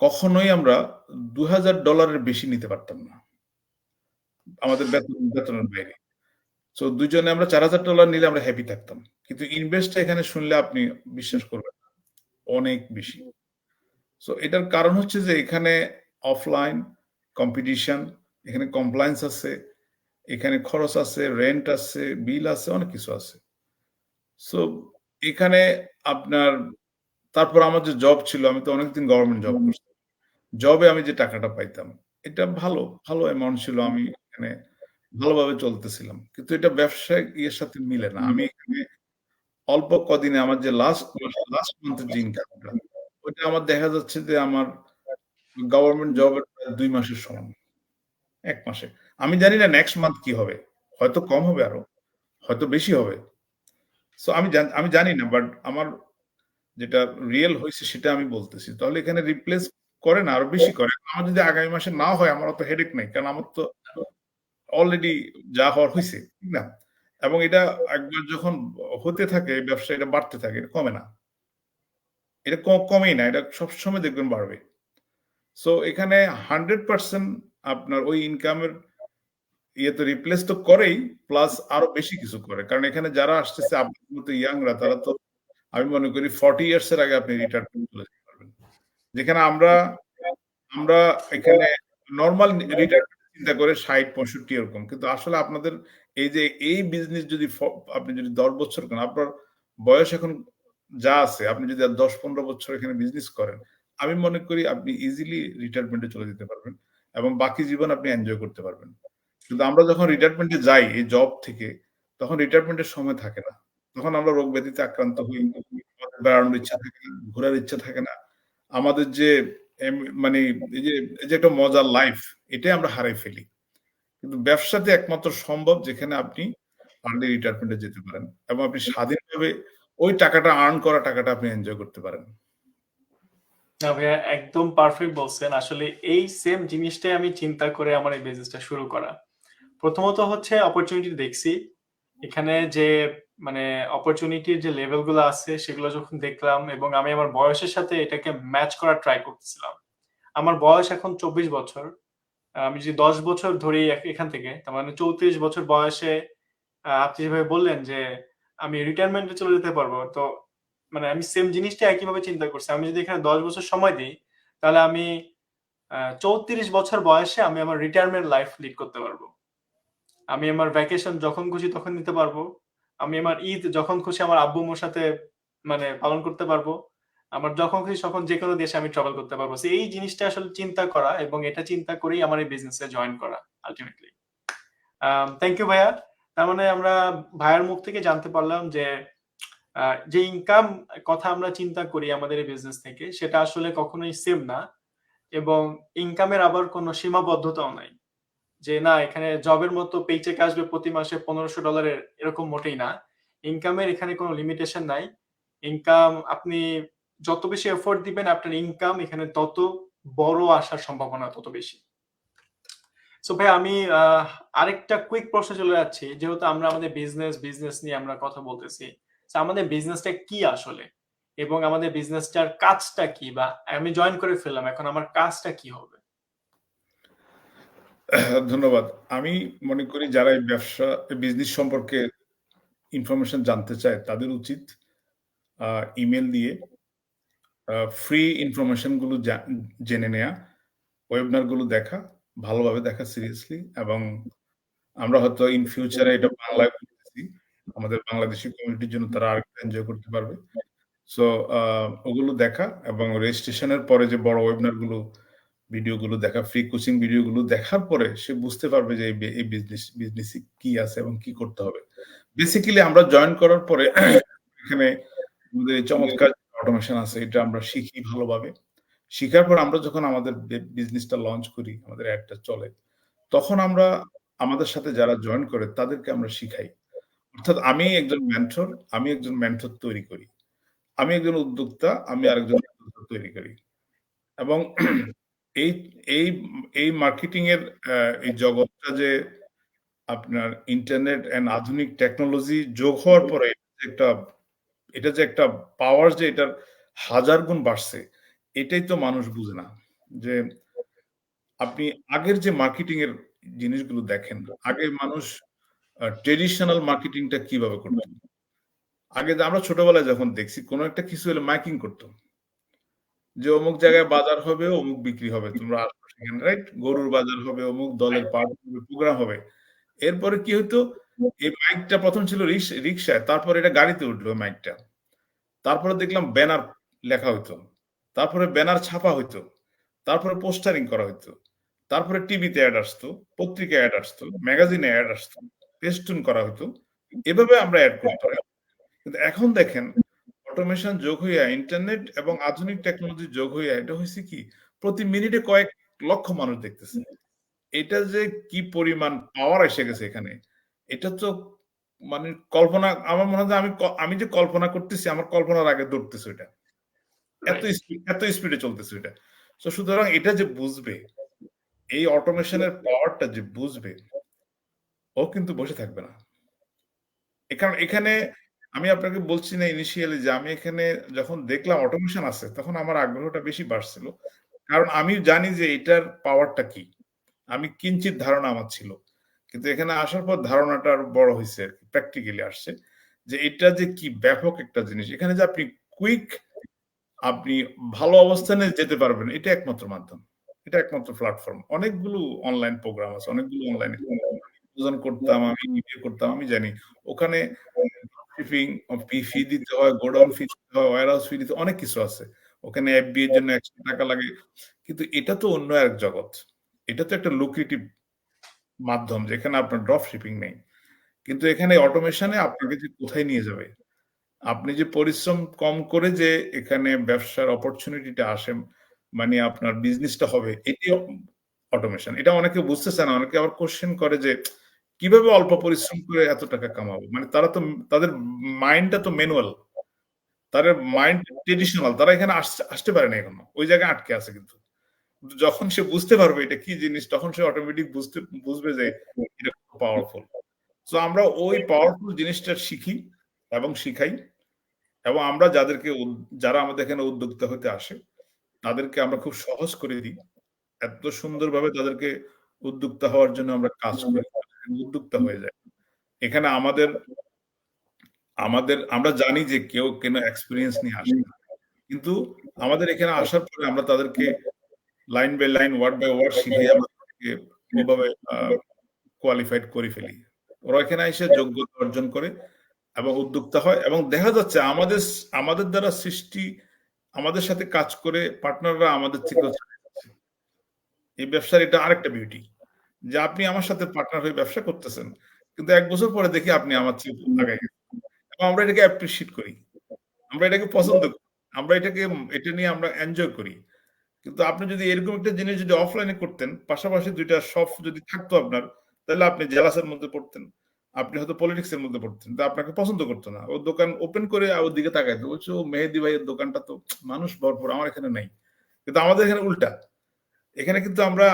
কখনোই আমরা $২,০০০ এর বেশি নিতে পারতাম না। আমাদের বেতনের বাইরে। সো ২ জনে আমরা $৪,০০০ নিলে আমরা হ্যাপি থাকতাম। কিন্তু ইনভেস্টটা এখানে শুনলে আপনি বিশ্বাস করবেন না। অনেক বেশি। সো এটার কারণ হচ্ছে যে এখানে অফলাইন কম্পিটিশন, এখানে কমপ্লায়েন্স আছে, এখানে খরচ আছে, রেন্ট আছে, বিল আছে, অনেক কিছু আছে। সো এখানে আপনার তারপর আমার যে জব ছিল, আমি তো অনেকদিন গভর্নমেন্ট জব করছি। জবে আমি যে টাকাটা পাইতাম, এটা ভালো অ্যামাউন্ট ছিল। আমি এখানে ভালোভাবে চলতেছিলাম। কিন্তু এটা ব্যবসায়িক ইয়ের সাথে মিলে না। আমি এখানে অল্প কদিনে আমার যে লাস্ট মান্থের যে ইনকামটা, ওইটা আমার দেখা যাচ্ছে যে আমার গভর্নমেন্ট জবের প্রায় ২ মাসের সমান। ১ মাসে। আমি জানি না নেক্সট মান্থ কি হবে। হয়তো কম হবে আরো, হয়তো বেশি হবে। সো আমি জানি না, বাট আমার যেটা রিয়াল হইছে সেটা আমি বলতেছি। তাহলে এখানে রিপ্লেস করে না, আরো বেশি করে। আমার যদি আগামী মাসে না হয় আমার অত হেডেক নাই। কারণ আমার তো অলরেডি যা হওয়ার হইছে। ঠিক না? এবং এটা একবার যখন হতে থাকে এই ব্যবসা, এটা বাড়তে থাকে, এটা কমে না। এটা কমেই না। এটা সবসময় দেখবেন বাড়বে। সো এখানে 100% আপনার ওই ইনকামের ইয়েতে রিপ্লেস তো করেই, প্লাস আরো বেশি কিছু করে। কারণ এখানে যারা আসতেছে আপনার মতো ইয়াংরা, তারা তো আমি মনে করি 40 ইয়ার্স এর আগে আপনি রিটায়ারমেন্ট চলে যেতে পারবেন। যেখানে আমরা আমরা এখানে নরমাল রিটায়ারমেন্ট চিন্তা করে ৬০-৬৫ এরকম। কিন্তু আসলে আপনাদের এই যে এই বিজনেস যদি আপনি যদি ১০ বছর করেন, আপনার বয়স এখন যা আছে আপনি যদি আর ১০-১৫ বছর এখানে বিজনেস করেন, আমি মনে করি আপনি ইজিলি রিটায়ারমেন্টে চলে যেতে পারবেন এবং বাকি জীবন আপনি এনজয় করতে পারবেন। কিন্তু আমরা যখন রিটায়ারমেন্টে যাই এই জব থেকে, তখন রিটায়ারমেন্টের সময় থাকে না। তখন আমরা রোগ ব্যাধিতে আক্রান্ত হই। আমাদের বেড়ানোর ইচ্ছা থাকে না, ঘোরার ইচ্ছা থাকে না। আমাদের যে এম মানে এই যে একটা মজার লাইফ, এটাই আমরা হারাই ফেলি। কিন্তু ব্যবসাতে একমাত্র সম্ভব যেখানে আপনি আর্লি রিটায়ারমেন্টে যেতে পারেন এবং আপনি স্বাধীনভাবে ওই টাকাটা আর্ন করা টাকাটা আপনি এনজয় করতে পারেন। না ভাইয়া একদম পারফেক্ট বলছেন। আসলে এই সেম জিনিসটাই আমি চিন্তা করে আমার এই বিজনেসটা শুরু করা। প্রথমত হচ্ছে অপরচুনিটি দেখছি। এখানে যে মানে অপরচুনিটির যে লেভেল গুলো আছে সেগুলো যখন দেখলাম এবং আমি আমার বয়সের সাথে এটাকে ম্যাচ করার ট্রাই করতেছিলাম। আমার বয়স এখন ২৪ বছর। আমি যদি ১০ বছর ধরি এখান থেকে তার মানে ৩৪ বছর বয়সে আপনি যেভাবে বললেন যে আমি রিটায়ারমেন্টে চলে যেতে পারবো। তো মানে আমি সেম জিনিসটা একইভাবে চিন্তা করছি। আমি যদি এখানে ১০ বছর সময় দিই তাহলে আমি ৩৪ বছর বয়সে আমি আমার রিটায়ারমেন্ট লাইফ লিড করতে পারবো। আমি আমার ভ্যাকেশন যখন খুশি তখন নিতে পারবো। আমি আমার ঈদ যখন খুশি আমার আব্বু-আম্মুর সাথে মানে পালন করতে পারবো। আমার যখন খুশি তখন যেকোনো দেশে আমি ট্রাভেল করতে পারবো। সো এই জিনিসটা আসলে চিন্তা করা এবং এটা চিন্তা করেই আমার এই বিজনেসে জয়েন করা আল্টিমেটলি। থ্যাংক ইউ ভাইয়া। তার মানে আমরা ভাইয়ার মুখ থেকে জানতে পারলাম যে যে ইনকাম কথা আমরা চিন্তা করি আমাদের এই বিজনেস থেকে সেটা আসলে কখনোই সেম না এবং ইনকামের আবার কোনো সীমাবদ্ধতাও নাই। যে না এখানে জবের মতো পেচেক আসবে প্রতি মাসে $১৫০০ এরকম মোটেই না। ইনকামের এখানে কোনো লিমিটেশন নাই। ইনকাম আপনি যত বেশি এফোর্ট দিবেন আপনার ইনকাম এখানে তত বড় আসার সম্ভাবনা তত বেশি। সো ভাই আমি আরেকটা কুইক প্রশ্নে চলে যাচ্ছি। যেহেতু আমরা আমাদের বিজনেস নিয়ে আমরা কথা বলতেছি। সো আমাদের বিজনেসটা কি আসলে? এবং আমাদের বিজনেসটার কাজটা কি? বা আমি জয়েন করে ফেললাম। এখন আমার কাজটা কি হবে? ধন্যবাদ। আমি মনে করি যারা এই বিজনেস সম্পর্কে ইনফরমেশন জানতে চায় তাদের উচিত আ ইমেইল দিয়ে ফ্রি ইনফরমেশন গুলো জেনে নেয়া, ওয়েবিনার গুলো দেখা, ভালোভাবে দেখা সিরিয়াসলি এবং আমরা হয়তো ইন ফিউচার এ এটা বাংলায় করতেছি। আমাদের বাংলাদেশী কমিউনিটির জন্য তারা আরেকটু এনজয় করতে পারবে। সো আ ওগুলো দেখা এবং রেজিস্ট্রেশনের পরে যে বড় ওয়েবিনার গুলো, ভিডিও গুলো দেখা, ফ্রি কোচিং ভিডিও গুলো দেখার পরে সে বুঝতে পারবে যে এই বিজনেসে কি আছে এবং কি করতে হবে। বেসিক্যালি আমরা জয়েন করার পরে এখানে আমাদের এই চমৎকার অটোমেশন আছে এটা আমরা শিখি ভালোভাবে। শিখার পর আমরা যখন আমাদের বিজনেসটা লঞ্চ করি, আমাদের এডটা চলে, তখন আমরা আমাদের সাথে যারা জয়েন করে তাদেরকে আমরা শিখাই। অর্থাৎ আমি একজন মেন্টর তৈরি করি। আমি একজন উদ্যোক্তা, আমি আরেকজন উদ্যোক্তা তৈরি করি। এবং এই এই এই মার্কেটিং এর এই জগৎটা যে আপনার ইন্টারনেট অ্যান্ড আধুনিক টেকনোলজি যোগ হওয়ার পরে এটা যে একটা পাওয়ার যে এটার হাজার গুণ বাড়ছে, এটাই তো মানুষ বুঝে না। যে আপনি আগের যে মার্কেটিং এর জিনিসগুলো দেখেন, আগে মানুষ ট্র্যাডিশনাল মার্কেটিংটা কিভাবে করত? আগে যে আমরা ছোটবেলায় যখন দেখছি কোন একটা কিছু হলে মাইকিং করত। যে অমুক জায়গায় বাজার হবে, অমুক বিক্রি হবে। তোমরা আসো সেখানে, রাইট? গরুর বাজার হবে, অমুক দলের পার্ট হবে, প্রোগ্রাম হবে। এরপরে কি হইতো? এই মাইকটা ১ম ছিল রিকশায়, তারপরে এটা গাড়িতে উঠলো মাইকটা। তারপরে দেখলাম ব্যানার লেখা হইতো। তারপরে ব্যানার ছাপা হইতো। তারপরে পোস্টারিং করা হইতো। তারপরে টিভিতে এড আসতো, পত্রিকায় এড আসতো, ম্যাগাজিনে এড আসতো, পেস্টুন করা হইতো। এভাবে আমরা এড করতাম। কিন্তু এখন দেখেন অটোমেশন যোগ হইয়া ইন্টারনেট এবং আধুনিক টেকনোলজি যোগ হইয়া এটা হইছে কি প্রতি মিনিটে কয়েক লক্ষ মানুষ দেখতেছে। এটা যে কি পরিমাণ পাওয়ার এসে গেছে এখানে, এটা তো মানে কল্পনা আমার মনে হয় যে আমি যে কল্পনা করতেছি আমার কল্পনার আগে দৌড়তেছে ওইটা। রাইট। এত স্পিডে চলতেছে ওইটা। সো সুতরাং এটা যে বুঝবে, এই অটোমেশনের পাওয়ারটা যে বুঝবে, ও কিন্তু বসে থাকবে না। এখানে আমি আপনাকে বলছি না ইনিশিয়ালি যে আমি এখানে যখন দেখলাম অটোমেশন আছে তখন আমার আগ্রহটা বেশি বাড়ছিল। কারণ আমি জানি যে এটার পাওয়ারটা কি। আমি কিঞ্চিৎ ধারণা আমার ছিল। কিন্তু এখানে আসার পর ধারণাটা আরো বড় হইছে আরকি। প্র্যাকটিক্যালি আসছে। যে এটা যে কি ব্যাপক একটা জিনিস। এখানে যে আপনি ভালো অবস্থানে যেতে পারবেন এটা একমাত্র মাধ্যম। এটা একমাত্র প্ল্যাটফর্ম। অনেকগুলো অনলাইন প্রোগ্রাম আছে। অনেকগুলো অনলাইনে করতাম, আমি নিজে করতাম, আমি জানি। ওখানে শিপিং, ফি দিতে হয়, গোডাউন ফি দিতে হয়, ওয়্যারহাউস ফি দিতে অনেক কিছু আছে। ওখানে এফবি এর জন্য এক্সট্রা টাকা লাগে। কিন্তু এটা তো অন্য এক জগৎ। এটা তো একটা লুক্রেটিভ মাধ্যম যেখানে আপনার ড্রপ শিপিং নেই। কিন্তু এখানে অটোমেশনে আপনাকে যে কোথায় নিয়ে যাবে? আপনি যে পরিশ্রম কম করে যে এখানে ব্যবসার অপরচুনিটিটা আসে, মানে আপনার বিজনেসটা হবে, এটি অটোমেশন। এটা অনেকে বুঝতেছে না। অনেকে আবার কোয়েশ্চেন করে যে কিভাবে অল্প পরিশ্রম করে এত টাকা কামাবো? মানে তারা তো তাদের মাইন্ডটা তো ম্যানুয়াল। তাদের মাইন্ড ট্রেডিশনাল। তারা এখানে আসতে পারে না এখনো। ওই জায়গায় আটকে আছে কিন্তু। যখন সে বুঝতে পারবে এটা কি জিনিস, তখন সে অটোমেটিক বুঝবে যে এটা খুব পাওয়ারফুল। সো আমরা ওই পাওয়ারফুল জিনিসটা শিখি এবং শিখাই, এবং আমরা যারা আমাদের এখানে উদ্যোক্তা হতে আসে, তাদেরকে আমরা খুব সহজ করে দিই। এত সুন্দরভাবে তাদেরকে উদ্যোক্তা হওয়ার জন্য আমরা কাজ করি। উদ্যোক্তা হয়ে যায়। এখানে আমাদের আমাদের আমরা জানি যে কেউ কেন এক্সপেরিয়েন্স নিয়ে আসে না। কিন্তু আমাদের এখানে আসার পরে আমরা তাদেরকে line by line, word by word শিখিয়ে আমরা তাদেরকে ওভাবে কোয়ালিফাইড করে ফেলি। ওরা এখানে এসে যোগ্যতা অর্জন করে এবং উদ্যোক্তা হয়, এবং দেখা যাচ্ছে আমাদের দ্বারা সৃষ্টি, আমাদের সাথে কাজ করে পার্টনাররা আমাদের থেকেও চালিয়ে যাচ্ছে। এই ব্যবসার এটা আরেকটা বিউটি, যে আপনি আমার সাথে পার্টনার হয়ে ব্যবসা করতেছেন, কিন্তু ১ বছর পরে দেখি আপনি আমার চেয়ে আগায় গেছেন। এবং আমরা এটাকে অ্যাপ্রিশিয়েট করি। আমরা এটাকে পছন্দ করি। আমরা এটা নিয়ে আমরা এনজয় করি। কিন্তু আপনি যদি এরকম একটা জিনিস যদি অফলাইনে করতেন, পাশাপাশি ২ টা শপ যদি থাকতো আপনার, তাহলে আপনি জেলাসের মধ্যে পড়তেন। আপনি হয়তো পলিটিক্স এর মধ্যে পড়তেন। তো আপনাকে পছন্দ করত না। ও দোকান ওপেন করে ওর দিকে তাকাইতো। বলছে, "ও মেহেদী ভাইয়ের দোকানটা তো মানুষ ভরপুর, আমার এখানে নাই।" কিন্তু আমাদের এখানে উল্টা। এখানে কিন্তু আমরা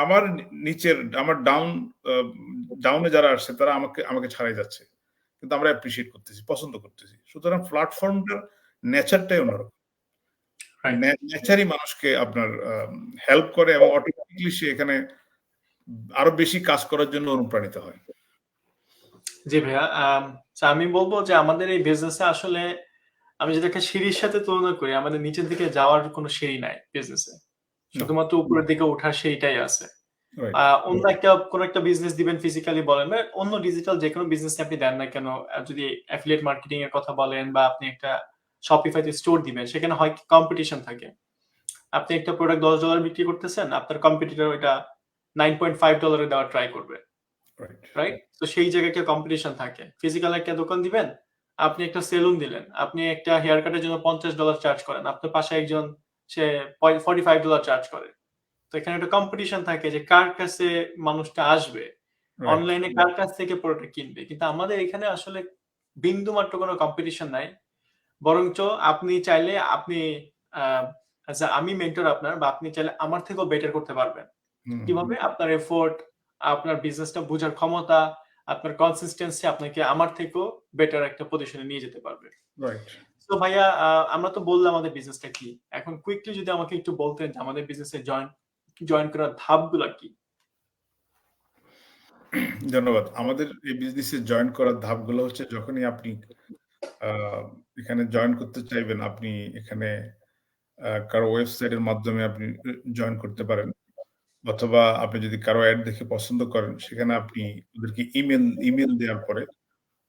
আমার নিচের আমার ডাউনে যারা আসছে তারা আমাকে ছাড়াই যাচ্ছে। কিন্তু আমরা অ্যাপ্রিশিয়েট করতেছি, পছন্দ করতেছি। সুতরাং প্ল্যাটফর্মটার নেচারটাই অন্যরকম। রাইট। নেচারই মানুষকে আপনার হেল্প করে এবং অটোমেটিক্যালি সে এখানে আরো বেশি কাজ করার জন্য অনুপ্রাণিত হয়। জি ভাইয়া। আমি বলব যে আমাদের এই বিজনেসে আসলে আমি যেটাকে সিঁড়ির সাথে তুলনা করি, আমাদের নিচের দিকে যাওয়ার কোনো সিঁড়ি নাই বিজনেসে। না, শুধুমাত্র উপরের দিকে ওঠার সিঁড়িটাই আছে। রাইট, অন্য কোনো একটা বিজনেস দিবেন ফিজিক্যালি বলেন বা অন্য ডিজিটাল যেকোনো বিজনেস আপনি দেন না কেন, যদি অ্যাফিলিয়েট মার্কেটিং এর কথা বলেন বা আপনি একটা Shopify তে স্টোর দিবেন, সেখানে হয় কি কম্পিটিশন থাকে। আপনি একটা প্রোডাক্ট $10 বিক্রি করতেছেন, আপনার কম্পিটিটর ওইটা $9.5 এ দেওয়ার ট্রাই করবে। Right, right? তো সেই জায়গায় একটা কম্পিটিশন থাকে। ফিজিক্যাল একটা দোকান দিবেন, আপনি একটা সেলুন দিলেন, আপনি একটা হেয়ার কাটের জন্য $50 চার্জ করেন। আপনার পাশে একজন সে $45 চার্জ করে। তো এখানে একটা কম্পিটিশন থাকে যে কার কাছে মানুষটা আসবে, রাইট, অনলাইনে কার কাছ থেকে প্রোডাক্ট কিনবে। কিন্তু আমাদের এখানে আসলে বিন্দুমাত্র কোনো কম্পিটিশন নাই। বরঞ্চ আপনি চাইলে আপনি আমি মেন্টর আপনার, বা আপনি চাইলে আমার থেকেও বেটার করতে পারবেন। হুম, কিভাবে? আপনার এফোর্ট, আপনার বিজনেসটা বুঝার ক্ষমতা, আপনার কনসিস্টেন্সি আপনাকে আমার থেকেও বেটার একটা পজিশনে নিয়ে যেতে পারবে। রাইট। তো ভাইয়া, আমরা তো বললাম আমাদের বিজনেসটা কি। এখন কুইকলি যদি আমাকে একটু বলতেন যে আমাদের বিজনেসে জয়েন করার ধাপগুলা কি? ধন্যবাদ। আমাদের এই বিজনেসে জয়েন করার ধাপগুলো হচ্ছে, যখনই আপনি আ এখানে জয়েন করতে চাইবেন, আপনি এখানে কারো ওয়েবসাইটের মাধ্যমে আপনি জয়েন করতে পারেন। অথবা আপনি যদি কারো এড দেখে পছন্দ করেন, সেখানে আপনি ওদেরকে ইমেইল দেওয়ার পরে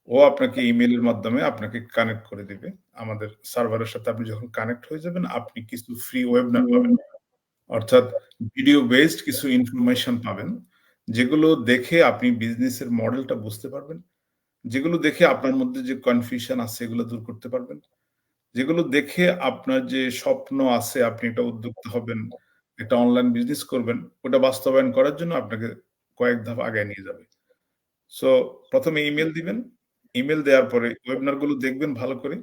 ও আপনাকে ইমেইলের মাধ্যমে আপনাকে কানেক্ট করে দিবে। আমাদের সার্ভারের সাথে আপনি যখন কানেক্ট হয়ে যাবেন, আপনি কিছু ফ্রি ওয়েবিনার পাবেন। অর্থাৎ ভিডিও বেসড কিছু ইনফরমেশন পাবেন, যেগুলো দেখে আপনি বিজনেসের মডেলটা বুঝতে পারবেন। যেগুলো দেখে আপনার মধ্যে যে কনফিউশন আছে এগুলো দূর করতে পারবেন। যেগুলো দেখে আপনার যে স্বপ্ন আছে, আপনি একটা উদ্যোক্তা হবেন, একটা অনলাইন বিজনেস করবেন, ওটা বাস্তবায়ন করার জন্য আপনাকে কয়েক ধাপ আগায় নিয়ে যাবে। সো ১ম এ ইমেইল দিবেন। ইমেইল দেওয়ার পরে ওয়েবিনার গুলো দেখবেন ভালো করে,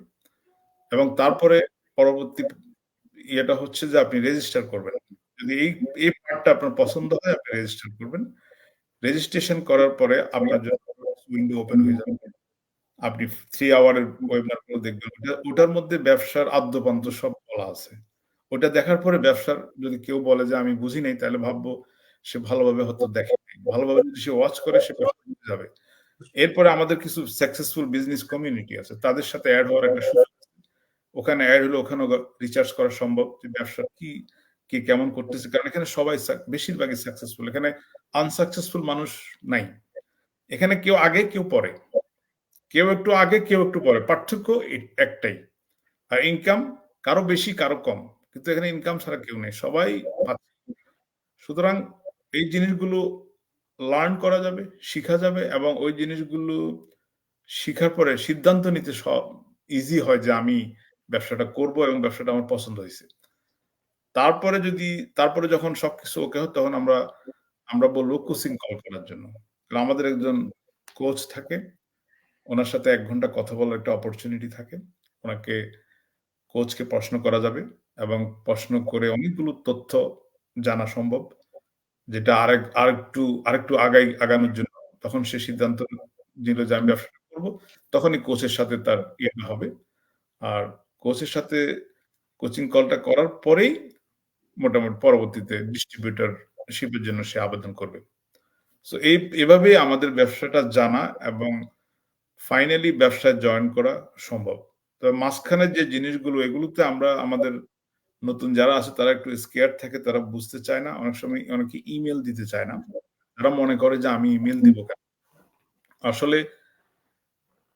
এবং তারপরে পরবর্তী ইয়েটা হচ্ছে যে আপনি রেজিস্টার করবেন। যদি এই পার্টটা আপনার পছন্দ হয়, আপনি রেজিস্টার করবেন। রেজিস্ট্রেশন করার পরে আপনার জন্য উইন্ডো ওপেন হয়ে যাবে। আপনি 3 আওয়ারের ওয়েবিনার গুলো দেখবেন। ওটার মধ্যে ব্যবসার আদ্যোপান্ত সব বলা আছে। ওটা দেখার পরে ব্যবসার যদি কেউ বলে যে আমি বুঝি নাই, তাহলে ভাববো সে ভালোভাবে হয়তো দেখে নাই। ভালোভাবে যদি সে ওয়াচ করে, সে ব্যবসা বুঝে যাবে। এরপরে আমাদের কিছু সাকসেসফুল বিজনেস কমিউনিটি আছে। তাদের সাথে এড হওয়ার একটা সুযোগ আছে। ওখানে এড হলে ওখানেও রিসার্চ করা সম্ভব যে ব্যবসা কে কেমন করতেছে। কারণ এখানে সবাই বেশিরভাগই সাকসেসফুল। এখানে আনসাকসেসফুল মানুষ নাই। এখানে কেউ আগে কেউ পরে। কেউ একটু আগে, কেউ একটু পরে। পার্থক্য একটাই। আর ইনকাম কারো বেশি, কারো কম। কিন্তু এখানে ইনকাম ছাড়া কেউ নেই। সবাই পাচ্ছে। সুতরাং এই জিনিসগুলো লার্ন করা যাবে, শিখা যাবে এবং ওই জিনিসগুলো শিখার পরে সিদ্ধান্ত নিতে ইজি হয় যে আমি ব্যবসাটা করব এবং ব্যবসাটা আমার পছন্দ হইছে। তারপরে যখন সবকিছু ওকে হয় তখন আমরা বলব কোচিং কল করার জন্য। আমাদের একজন কোচ থাকে। উনার সাথে ১ ঘন্টা কথা বলার একটা অপরচুনিটি থাকে। উনাকে কোচকে প্রশ্ন করা যাবে এবং প্রশ্ন করে অনেকগুলো তথ্য জানা সম্ভব। যেটা আরেকটু আগানোর জন্য তখন সে সিদ্ধান্ত নিল যে আমি ব্যবসাটা করব। তখনই কোচের সাথে তার ইয়েটা হবে। আর কোচের সাথে কোচিং কলটা করার পরেই মোটামুটি পরবর্তীতে ডিস্ট্রিবিউটরশিপ এর জন্য সে আবেদন করবে। সো এভাবেই আমাদের ব্যবসাটা জানা এবং ফাইনালি ব্যবসায় জয়েন করা সম্ভব। তবে মাঝখানের যে জিনিসগুলো এগুলোতে আমাদের নতুন যারা আছে তারা একটু স্কেয়ার্ড থাকে, তারা বুঝতে চায় না। অনেক সময় অনেকে ইমেইল দিতে চায় না। তারা মনে করে যে আমি ইমেইল দিব কেন? আসলে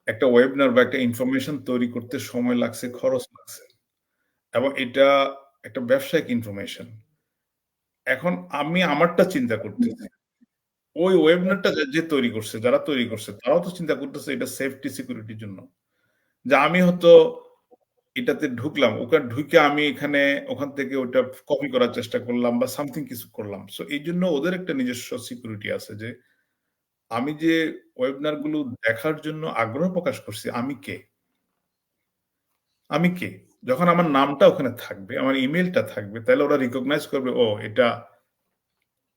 একটা ওয়েবিনার বা একটা ইনফরমেশন তৈরি করতে সময় লাগছে, খরচ লাগছে। এবং এটা একটা ব্যবসায়িক ইনফরমেশন। এখন আমি আমারটা চিন্তা করতেছি। ওই ওয়েবিনারটা যে তৈরি করছে, যারা তৈরি করছে তারাও তো চিন্তা করতেছে এটা সেফটি সিকিউরিটির জন্য। যে আমি হয়তো এটাতে ঢুকলাম। ওখানে ঢুকে আমি ওখান থেকে ওটা কপি করার চেষ্টা করলাম বা সামথিং কিছু করলাম। সো এইজন্য ওদের একটা নিজস্ব সিকিউরিটি আছে যে আমি যে ওয়েবিনার গুলো দেখার জন্য আগ্রহ প্রকাশ করছি, আমি কে? আমি কে? যখন আমার নামটা ওখানে থাকবে, আমার ইমেইলটা থাকবে, তাহলে ওরা রিকগনাইজ করবে, ও এটা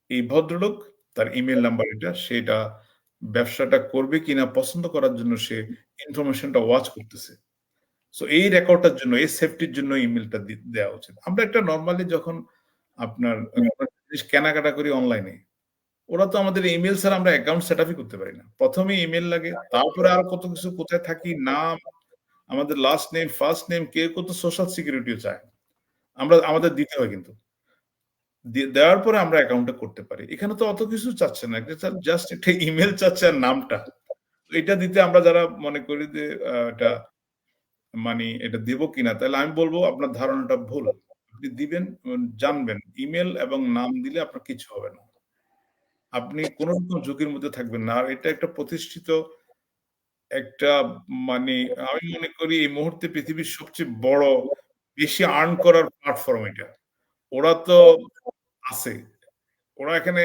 এই ভদ্রলোক, তার ইমেইল নাম্বার এটা, সে এটা ব্যবসাটা করবে কিনা পছন্দ করার জন্য সে ইনফরমেশনটা ওয়াচ করতেছে। সো এই রেকর্ডটার জন্য, এই সেফটির জন্য ইমেইলটা দেওয়া উচিত। আমরা একটা নরমালি যখন আপনার কোনো জিনিস কেনাকাটা করি অনলাইনে, ওরা তো আমাদের ইমেইল ছাড়া আমরা অ্যাকাউন্ট সেট আপই করতে পারি না। ১ম এ ইমেইল লাগে, তারপরে আরো কত কিছু, কোথায় থাকি, নাম, আমাদের লাস্ট নেম, ফার্স্ট নেম, কেউ তো সোশ্যাল সিকিউরিটিও চায়। আমাদের দিতে হয় কিন্তু। দেওয়ার পরে আমরা অ্যাকাউন্টটা করতে পারি। এখানে তো অত কিছু চাচ্ছে না। জাস্ট একটা ইমেইল চাচ্ছে আর নামটা। এটা দিতে আমরা যারা মনে করি যে এটা এটা দিব কিনা, তাহলে আমি বলব আপনার ধারণাটা ভুল। আপনি দিবেন, জানবেন ইমেইল এবং নাম দিলে আপনার কিছু হবে না। আপনি কোন রকম ঝুঁকির মধ্যে থাকবেন না। আর এটা একটা প্রতিষ্ঠিত একটা মানে আমি মনে করি এই মুহূর্তে পৃথিবীর সবচেয়ে বড় বেশি আর্ন করার প্ল্যাটফর্ম এটা। ওরা তো আছে। ওরা এখানে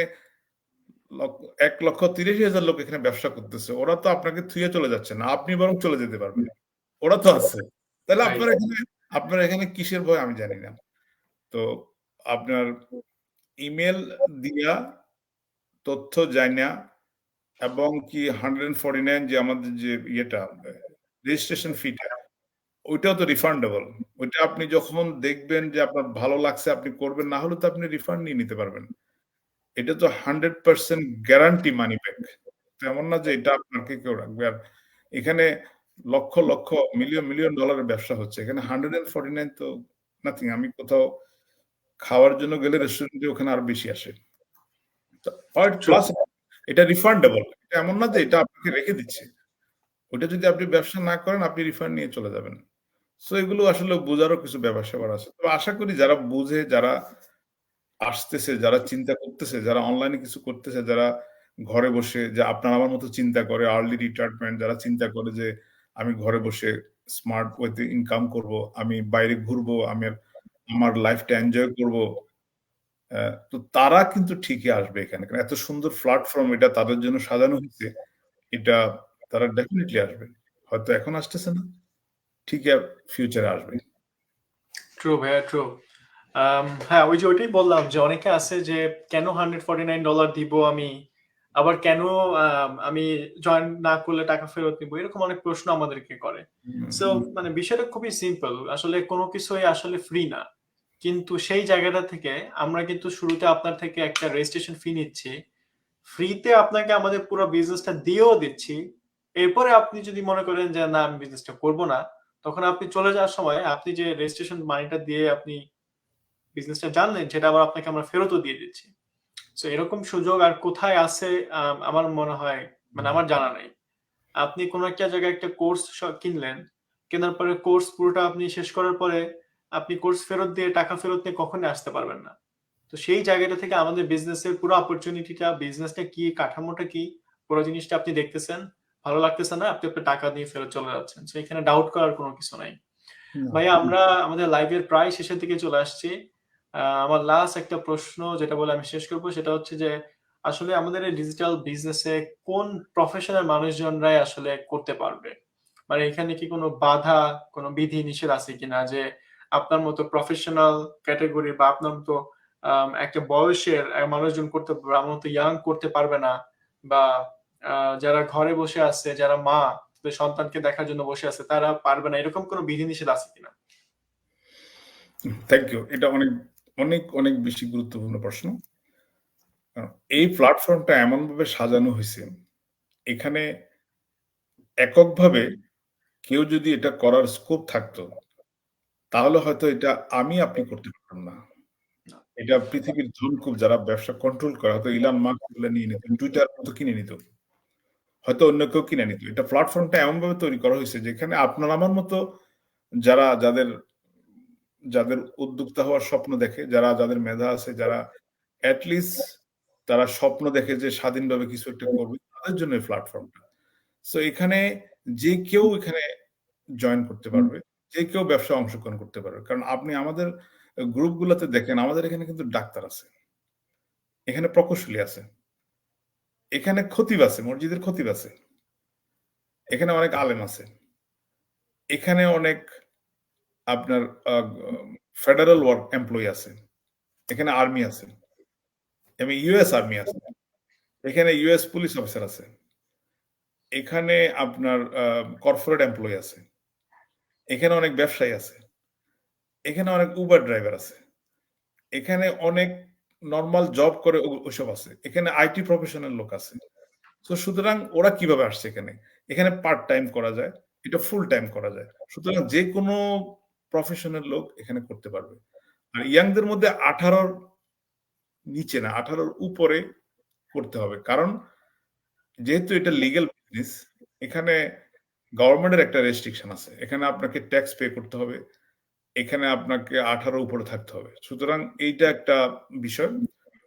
১,৩০,০০০ লোক এখানে ব্যবসা করতেছে। ওরা তো আপনাকে থুয়ে চলে যাচ্ছে না। আপনি বরং চলে যেতে পারবেন। ওরা তো আছে। তাহলে রাইট। আপনার এখানে কিসের ভয় আমি জানি না। তো আপনার ইমেইল দিয়া তথ্য জাইনা এবং কি 149 যে আমাদের যে ইয়েটা রেজিস্ট্রেশন ফিটা ওইটাও তো রিফান্ডেবল। ওইটা আপনি যখন দেখবেন যে আপনার ভালো লাগছে আপনি করবেন, না হলে তো আপনি রিফান্ড নিয়ে নিতে পারবেন। এটা তো 100% গ্যারান্টি মানি ব্যাক। তো এমন না যে এটা আপনাকে কেউ রাখবে। আর এখানে লক্ষ, মিলিয়ন ডলারের ব্যবসা হচ্ছে। এখানে 149 তো নাথিং। আমি কোথাও খাওয়ার জন্য গেলে রেস্টুরেন্টে ওখানে আরো বেশি আসে। ট্রু। প্লাস এটা রিফান্ডেবল। এটা এমন না যে এটা আপনাকে রেখে দিচ্ছে। ওটা যদি আপনি ব্যবসা না করেন আপনি রিফান্ড নিয়ে চলে যাবেন। সো এগুলো আসলে বোঝারও কিছু ব্যাপার-স্যাপার আছে। তো আশা করি যারা বুঝে, যারা আসতেছে, যারা চিন্তা করতেছে, যারা অনলাইনে কিছু করতেছে, যারা ঘরে বসে যে আপনার আমার মতো চিন্তা করে আর্লি রিটায়ারমেন্ট, যারা চিন্তা করে যে আমি ঘরে বসে স্মার্ট ওয়েতে ইনকাম করব, আমি বাইরে ঘুরবো, আমার লাইফটা এনজয় করব। তো তারা কিন্তু ঠিকই আসবে এখানে। কারণ এত সুন্দর প্ল্যাটফর্ম এটা তাদের জন্য সাজানো হইছে। এটা তারা ডেফিনিটলি আসবে। হয়তো এখন আসতেছে না, ঠিকই ফিউচারে আসবে। ট্রু ভাইয়া, ট্রু। হ্যাঁ, ওই যে ওইটাই বললাম যে অনেকে আছে যে কেন $149 দিব আমি, আবার কেন আমি জয়েন না করলে টাকা ফেরত নিব, এরকম অনেক প্রশ্ন আমাদেরকে করে। সো হুম, মানে বিষয়টা খুবই সিম্পল, আসলে কোনো কিছুই আসলে ফ্রি না, কিন্তু সেই জায়গাটা থেকে আমরা কিন্তু শুরুতে আপনার থেকে একটা রেজিস্ট্রেশন ফি নিচ্ছি, ফ্রিতে আপনাকে আমাদের পুরো বিজনেসটা দিয়েও দিচ্ছি। এরপরে আপনি যদি মনে করেন যে না আমি বিজনেসটা করব না, তখন আপনি চলে যাওয়ার সময় আপনি যে রেজিস্ট্রেশন মানিটা দিয়ে আপনি বিজনেসটা জানলেন সেটা আবার আপনাকে আমরা ফেরতও দিয়ে দিচ্ছি। সো এরকম সুযোগ আর কোথায় আছে আমার মনে হয়, মানে আমার জানা নাই। আপনি কোনো একটা জায়গায় একটা কোর্স কিনলেন। কেনার পরে কোর্স পুরোটা আপনি শেষ করার পরে আপনি কোর্স ফেরত দিয়ে টাকা ফেরত নিয়ে কখনোই আসতে পারবেন না। তো সেই জায়গাটা থেকে আমাদের বিজনেসের পুরো অপরচুনিটিটা, বিজনেসটা কি, কাঠামোটা কি, পুরো জিনিসটা আপনি দেখতেছেন। ভালো লাগতেছে না, আপনি আপনার টাকা দিয়ে ফেরত চলে যাচ্ছেন। সো এখানে ডাউট করার কোনো কিছু নাই। না। ভাইয়া আমরা আমাদের লাইভের প্রায় শেষের দিকে চলে আসছি। আমার লাস্ট একটা প্রশ্ন যেটা বলে আমি শেষ করব সেটা হচ্ছে যে আসলে আমাদের এই ডিজিটাল বিজনেসে কোন প্রফেশনাল মানুষজনরাই আসলে করতে পারবে? মানে এখানে কি কোনো বাধা, কোনো বিধি নিষেধ আছে কিনা যে আপনার মতো প্রফেশনাল ক্যাটেগরি বা আপনার মতো একটা বয়সের মানুষজন করতে পারবে, আমার মতো ইয়াং করতে পারবে না, বা যারা ঘরে বসে আছে, যারা মা তাদের সন্তানকে দেখার জন্য বসে আছে তারা পারবে না, এরকম কোনো বিধিনিষেধ আছে কিনা? Thank you. এটা অনেক বেশি গুরুত্বপূর্ণ প্রশ্ন। এই প্ল্যাটফর্মটা এমনভাবে সাজানো হইছে, এখানে এককভাবে কেউ যদি এটা করার স্কোপ থাকতো, তাহলে হয়তো এটা আপনি করতে পারতাম না। না। এটা পৃথিবীর ধনকুব যারা ব্যবসা কন্ট্রোল করে, হয়তো ইলন মাস্ক এগুলা নিয়ে নিত, টুইটার মতো কিনে নিত। হয়তো অন্য কেউ কিনে নিত। এটা প্ল্যাটফর্মটা এমনভাবে তৈরি করা হয়েছে যেখানে আপনার আমার মতো যারা যাদের উদ্যোক্তা হওয়ার স্বপ্ন দেখে, যাদের মেধা আছে, যারা এট লিস্ট তারা স্বপ্ন দেখে যে স্বাধীনভাবে কিছু একটা করবে, তাদের জন্য এই প্ল্যাটফর্মটা। সো এখানে যে কেউ এখানে জয়েন করতে পারবে, যে কেউ ব্যবসায় অংশগ্রহণ করতে পারবে। কারণ আপনি আমাদের গ্রুপগুলোতে দেখেন, আমাদের এখানে কিন্তু ডাক্তার আছে, এখানে প্রকৌশলী আছে, এখানে খতিব আছে, মসজিদের খতিব আছে, এখানে অনেক আলেম আছে, এখানে অনেক আপনার ফেডারেল ওয়ার্ক এমপ্লয়ি আছে, এখানে আর্মি আছে, এবং ইউএস আর্মি আছে, এখানে ইউএস পুলিশ অফিসার আছে, এখানে আপনার কর্পোরেট এমপ্লয়ি আছে, এখানে অনেক ব্যবসায়ী আছে, এখানে অনেক উবার ড্রাইভার আছে, এখানে অনেক নরমাল জব করে ওসব আছে, এখানে আইটি প্রফেশনাল লোক আছে। তো সুতরাং ওরা কিভাবে আসছে এখানে? এখানে পার্ট টাইম করা যায়, এটা ফুল টাইম করা যায়। সুতরাং যে কোনো প্রফেশনাল লোক এখানে করতে পারবে। আর ইয়াংদের মধ্যে 18 নিচে না, 18 উপরে করতে হবে। কারণ যেহেতু এটা লিগ্যাল বিজনেস, এখানে গভর্নমেন্টের একটা রেস্ট্রিকশন আছে। এখানে আপনাকে ট্যাক্স পে করতে হবে। এখানে আপনাকে 18 উপরে থাকতে হবে। সুতরাং এইটা একটা বিষয়।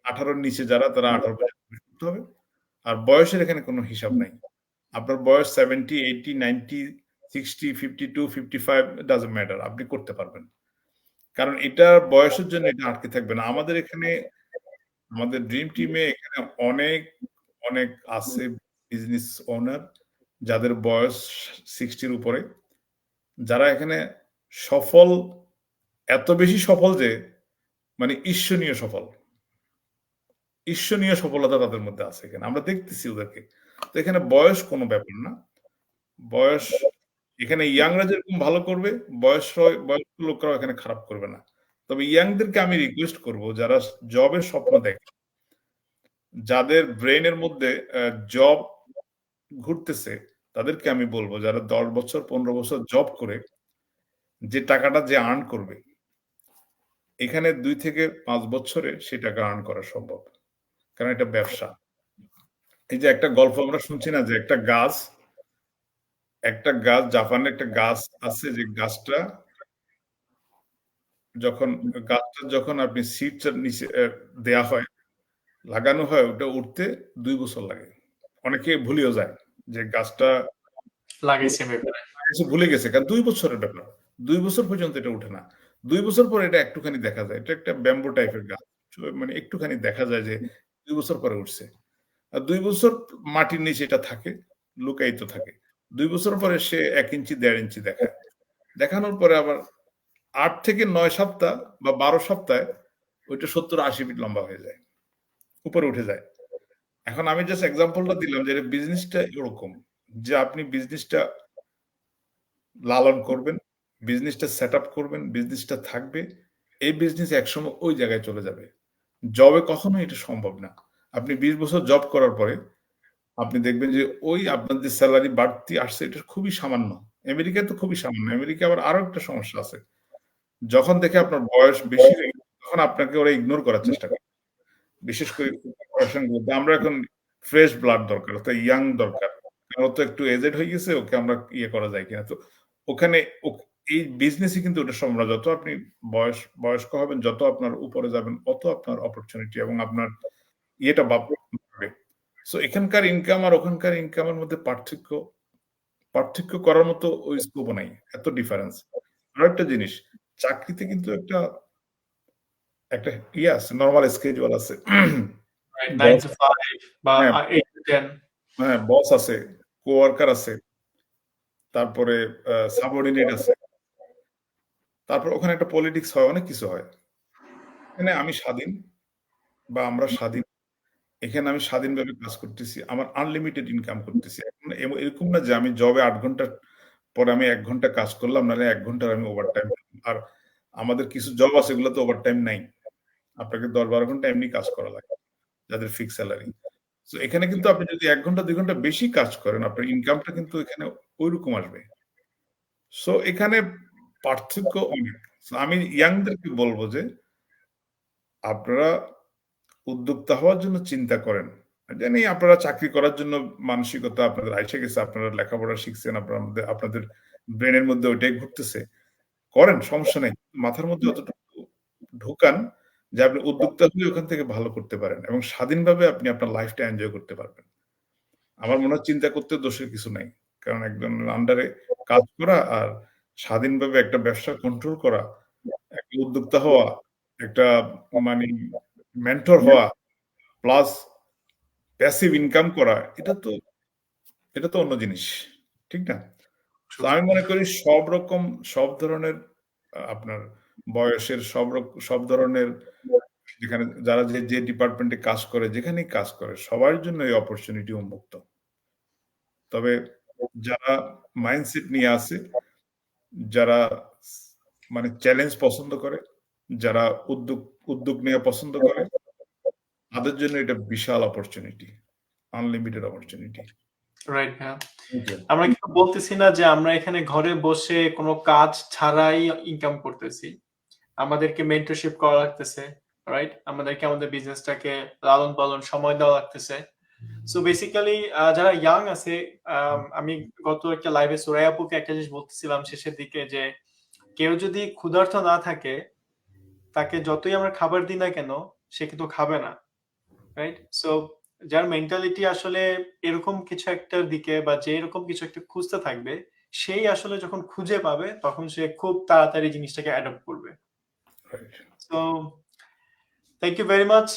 18 র নিচে যারা, তারা 18 পর্যন্ত করতে হবে। আর বয়সের এখানে কোনো হিসাব নাই। আপনার বয়স 70, 80, 90, 60, 52, 55 ডাজন্ট ম্যাটার। আপনি করতে পারবেন। কারণ এটা বয়সের জন্য এটা আটকে থাকবে না। আমাদের এখানে, আমাদের ড্রিম টিমে এখানে অনেক আছে বিজনেস ওনার যাদের বয়স 60 র উপরে, যারা এখানে সফল, এত বেশি সফল যে মানে ঈর্ষণীয় সফল। ঈর্ষণীয় সফলতা তাদের মধ্যে আছে এখানে। আমরা দেখতেছি ওদেরকে। তো এখানে বয়স কোনো ব্যাপার না। বয়স এখানে ইয়াংরা যেরকম ভালো করবে, বয়স্ক লোকরাও এখানে খারাপ করবে না। তবে ইয়াংদেরকে আমি রিকোয়েস্ট করব, যারা জবের স্বপ্ন দেখে, যাদের ব্রেইনের মধ্যে জব ঘুরতেছে, তাদেরকে আমি বলব যারা 10 বছর 15 বছর জব করে যে টাকাটা যে আর্ন করবে, এখানে 2 থেকে 5 বছরে সে টাকা আর্ন করা সম্ভব। কারণ এটা ব্যবসা। এই যে একটা গল্প আমরা শুনছি না, যে জাপানে একটা গাছ আছে, যে গাছটা যখন আপনি সিডটা নিচে দেয়া হয়, লাগানো হয়, ওটা উঠতে 2 বছর লাগে। অনেকে ভুলেও যায় যে গাছটা লাগাইছে ব্যাপারে। ভুলে গেছে, কারণ 2 বছরের ব্যাপার। 2 বছর পর্যন্ত এটা উঠে না। 2 বছর পরে এটা একটুখানি দেখা যায়। এটা একটা ব্যাম্বো টাইপের গাছ। মানে একটুখানি দেখা যায় যে 2 বছর পরে উঠছে। আর 2 বছর মাটির নিচে এটা থাকে, লুকায়িত থাকে। 2 বছর পরে সে 1 ইঞ্চি 1.5 ইঞ্চি দেখায়। দেখানোর পরে আবার 8 থেকে 9 সপ্তাহ বা 12 সপ্তাহে ওইটা 70-80 ফিট লম্বা হয়ে যায়। উপরে উঠে যায়। এখন আমি জাস্ট এক্সাম্পলটা দিলাম যে বিজনেসটা এরকম, যে আপনি বিজনেসটা লালন করবেন, বিজনেসটা সেট আপ করবেন, বিজনেসটা থাকবে। এই বিজনেস একসময় ওই জায়গায় চলে যাবে। জবে কখনোই এটা সম্ভব না। আপনি 20 বছর জব করার পরে আপনি দেখবেন যে ওই আপনার যে সেলারি বাড়তি আসছে, এটা খুবই সামান্য। আমেরিকায় তো খুবই সামান্য। আমেরিকায় আবার আরো একটা সমস্যা আছে। যখন দেখে আপনার বয়স বেশি হয়ে গেছে, তখন আপনাকে ওরা ইগনোর করার চেষ্টা করে। বিশেষ করে কর্পোরেশন গুলোতে আমরা এখন ফ্রেশ ব্লাড দরকার, অর্থাৎ ইয়াং দরকার। ও তো একটু এজেড হয়ে গেছে, ওকে আমরা ইয়ে করা যায় কিনা। তো ওখানে এই বিজনেসই কিন্তু ওটা সম্ভব। যত আপনি বয়স্ক হবেন, যত আপনার উপরে যাবেন, অত আপনার অপরচুনিটি এবং আপনার ইয়েটা বাড়বে। সো এখানকার ইনকাম আর ওখানকার ইনকামের মধ্যে পার্থক্য করার মতো ওই স্কোপও নাই। এত ডিফারেন্স। আরেকটা জিনিস, চাকরিতে কিন্তু একটা একটা ইয়ে আছে, নরমাল স্কেডিউল আছে। রাইট 9 বস to 5 বা হ্যাঁ, 8 to 10 হ্যাঁ, বস আছে, কোয়ার্কার আছে, তারপরে সাবঅর্ডিনেট আছে। তারপর ওখানে একটা পলিটিক্স হয়, অনেক কিছু হয়। এখানে আমি স্বাধীন বা আমরা স্বাধীন। এখানে আমি স্বাধীনভাবে কাজ করতেছি। আমার আনলিমিটেড ইনকাম করতেছি। এখন এরকম না যে আমি জবে ৮ ঘন্টা পরে আমি ১ ঘন্টা কাজ করলাম, নাহলে ১ ঘন্টার আমি ওভারটাইম। আর আমাদের কিছু জব আছে, এগুলোতে ওভারটাইম নাই। আপনাকে ১০-১২ ঘন্টা এমনি কাজ করা লাগে, যাদের ফিক্স স্যালারি। সো এখানে কিন্তু আপনি যদি ১ ঘন্টা ২ ঘন্টা বেশি কাজ করেন, আপনার ইনকামটা কিন্তু এখানে ঐরকম আসবে। সো এখানে পার্থক্য অনেক। সো আমি ইয়াংদেরকে বলব যে, আপনারা উদ্যোক্তা হওয়ার জন্য চিন্তা করেন। জানি আপনারা চাকরি করার জন্য মানসিকতা আপনাদের আইসা গেছে, আপনারা লেখাপড়া শিখছেন, আপনাদের ব্রেনের মধ্যে ওইটাই ঘুরতেছে। করেন, সমস্যা নেই। মাথার মধ্যে অতটুকু ঢোকান যে আপনি উদ্যোক্তা হয়ে ওখান থেকে ভালো করতে পারেন এবং স্বাধীনভাবে আপনি আপনার লাইফটা এনজয় করতে পারবেন। আমার মনে হয় চিন্তা করতে দোষের কিছু নাই। কারণ একজনের আন্ডারে কাজ করা আর স্বাধীনভাবে একটা ব্যবসা কন্ট্রোল করা, একটা উদ্যোক্তা হওয়া, একটা মানে মেন্টর হওয়া, প্লাস প্যাসিভ ইনকাম করা, এটা তো অন্য জিনিস। ঠিক না? তো আমি মনে করি সব ধরনের আপনার বয়সের সব ধরনের, যেখানে যারা যে ডিপার্টমেন্টে কাজ করে, যেখানেই কাজ করে, সবার জন্য এই অপরচুনিটি উন্মুক্ত। তবে যারা মাইন্ডসেট নিয়ে আছে, যারা মানে চ্যালেঞ্জ পছন্দ করে, যারা উদ্যোগ নেওয়া পছন্দ করে, তাদের জন্য এটা বিশাল অপরচুনিটি, আনলিমিটেড অপরচুনিটি। রাইট ভাইয়া। Thank you. আমরা কিন্তু বলতেছি না যে আমরা এখানে ঘরে বসে কোনো কাজ ছাড়াই ইনকাম করতেছি। আমাদেরকে মেন্টরশিপ করা লাগতেছে, রাইট? আমাদেরকে আমাদের বিজনেসটাকে লালন পালন সময় দেওয়া লাগতেছে। সো বেসিক্যালি যারা ইয়াং আছে, আমি গত একটা লাইভে সুরাইয়া আপুকে একটা জিনিস বলতেছিলাম শেষের দিকে যে কেউ যদি ক্ষুধার্ত না থাকে, তাকে যতই আমরা খাবার দিই না কেন, সে কিন্তু খাবে না, রাইট? সো যার মেন্টালিটি আসলে এরকম কিছু একটার দিকে বা যে এরকম কিছু একটা খুঁজতে থাকবে, সেই আসলে যখন খুঁজে পাবে তখন সে খুব তাড়াতাড়ি জিনিসটাকে অ্যাডপ্ট করবে। So thank you very much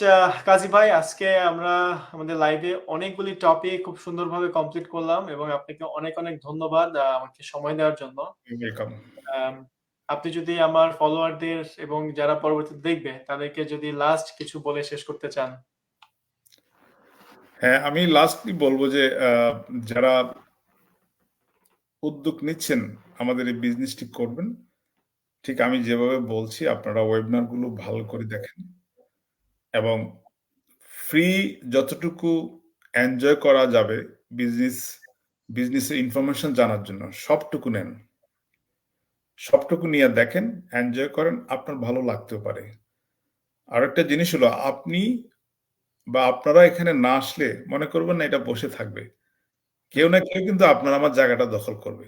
Kazi ভাই। আজকে আমরা আমাদের লাইভে অনেকগুলি টপিক খুব সুন্দরভাবে কমপ্লিট করলাম এবং আপনাকে অনেক অনেক ধন্যবাদ আমাকে সময় দেওয়ার জন্য। ওয়েলকাম। আম, আপনি যদি আমার ফলোয়ারদের এবং যারা পরবর্তীতে দেখবে তাদেরকে যদি লাস্ট কিছু বলে শেষ করতে চান। হ্যাঁ, আমি লাস্টলি বলবো যে যারা উদ্যোগ নিচ্ছেন আমাদের এই বিজনেসটি করবেন, ঠিক আমি যেভাবে বলছি আপনারা ওয়েবিনার গুলো ভালো করে দেখেন এবং ফ্রি যতটুকু এনজয় করা যাবে বিজনেসের ইনফরমেশন জানার জন্য সবটুকু নেন, সবটুকু নিয়ে দেখেন, এনজয় করেন, আপনার ভালো লাগতেও পারে। আর একটা জিনিস হলো, আপনি বা আপনারা এখানে না আসলে মনে করবেন না এটা বসে থাকবে, কেউ না কেউ কিন্তু আপনার আমার জায়গাটা দখল করবে।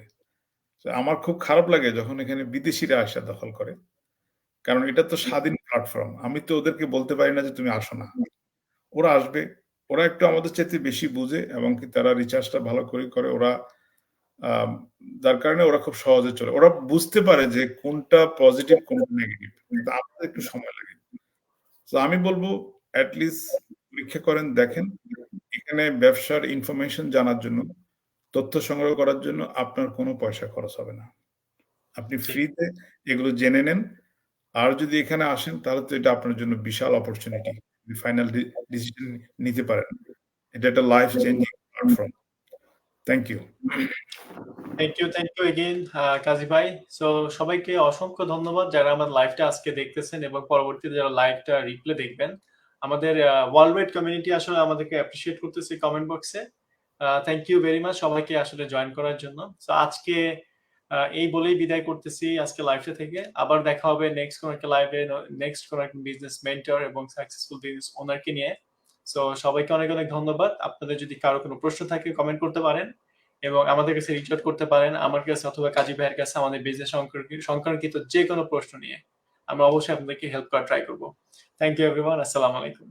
তো আমার খুব খারাপ লাগে যখন এখানে বিদেশিরা আসা দখল করে, কারণ এটা তো স্বাধীন প্ল্যাটফর্ম। আমি তো ওদেরকে বলতে পারি না যে তুমি আসো না। ওরা আসবে, ওরা একটু আমাদের চাইতে বেশি বুঝে এবং কি তারা রিসার্চটা ভালো করে ওরা আম যার কারণে ওরা খুব সহজে চলে। ওরা বুঝতে পারে যে কোনটা পজিটিভ, কোনটা নেগেটিভ। কিন্তু আমাদের একটু সময় লাগে। সো আমি বলব এট লিস্ট পরীক্ষা করেন, দেখেন। এখানে ব্যবসার ইনফরমেশন জানার জন্য, তথ্য সংগ্রহ করার জন্য আপনার কোনো পয়সা খরচ হবে না। আপনি ফ্রিতে এগুলো জেনে নেন। আর যদি এখানে আসেন তাহলে তো এটা আপনার জন্য বিশাল অপরচুনিটি। ফাইনাল ডিসিশন নিতে পারেন। এটা একটা life changing platform. Thank you. Thank you again Kazi ভাই। সো সবাইকে অসংখ্য ধন্যবাদ যারা আমার লাইভটা আজকে দেখতেছেন এবং পরবর্তীতে যারা লাইভটা রিপ্লে দেখবেন। আমাদের ওয়ার্ল্ড ওয়াইড কমিউনিটি আসলে আমাদেরকে অ্যাপ্রিশিয়েট করতেছে কমেন্ট বক্সে। থ্যাংক ইউ ভেরি মাচ সবাইকে আসলে জয়েন করার জন্য। সো আজকে এই বলেই বিদায় করতেছি আজকে লাইভটা থেকে। আবার দেখা হবে নেক্সট কোন একটা লাইভে, নেক্সট কোন একটা বিজনেস মেন্টর এবং সাকসেসফুল বিজনেস ওনারকে নিয়ে। সো সবাইকে অনেক অনেক ধন্যবাদ। আপনাদের যদি কারো কোনো প্রশ্ন থাকে কমেন্ট করতে পারেন এবং আমাদের কাছে রিচ আউট করতে পারেন আমার কাছে অথবা কাজী ভাইয়ের কাছে আমাদের বিজনেস সংক্রান্ত যে কোনো প্রশ্ন নিয়ে। আমরা অবশ্যই আপনাদেরকে হেল্প করার ট্রাই করব। Thank you everyone. আসসালামু আলাইকুম।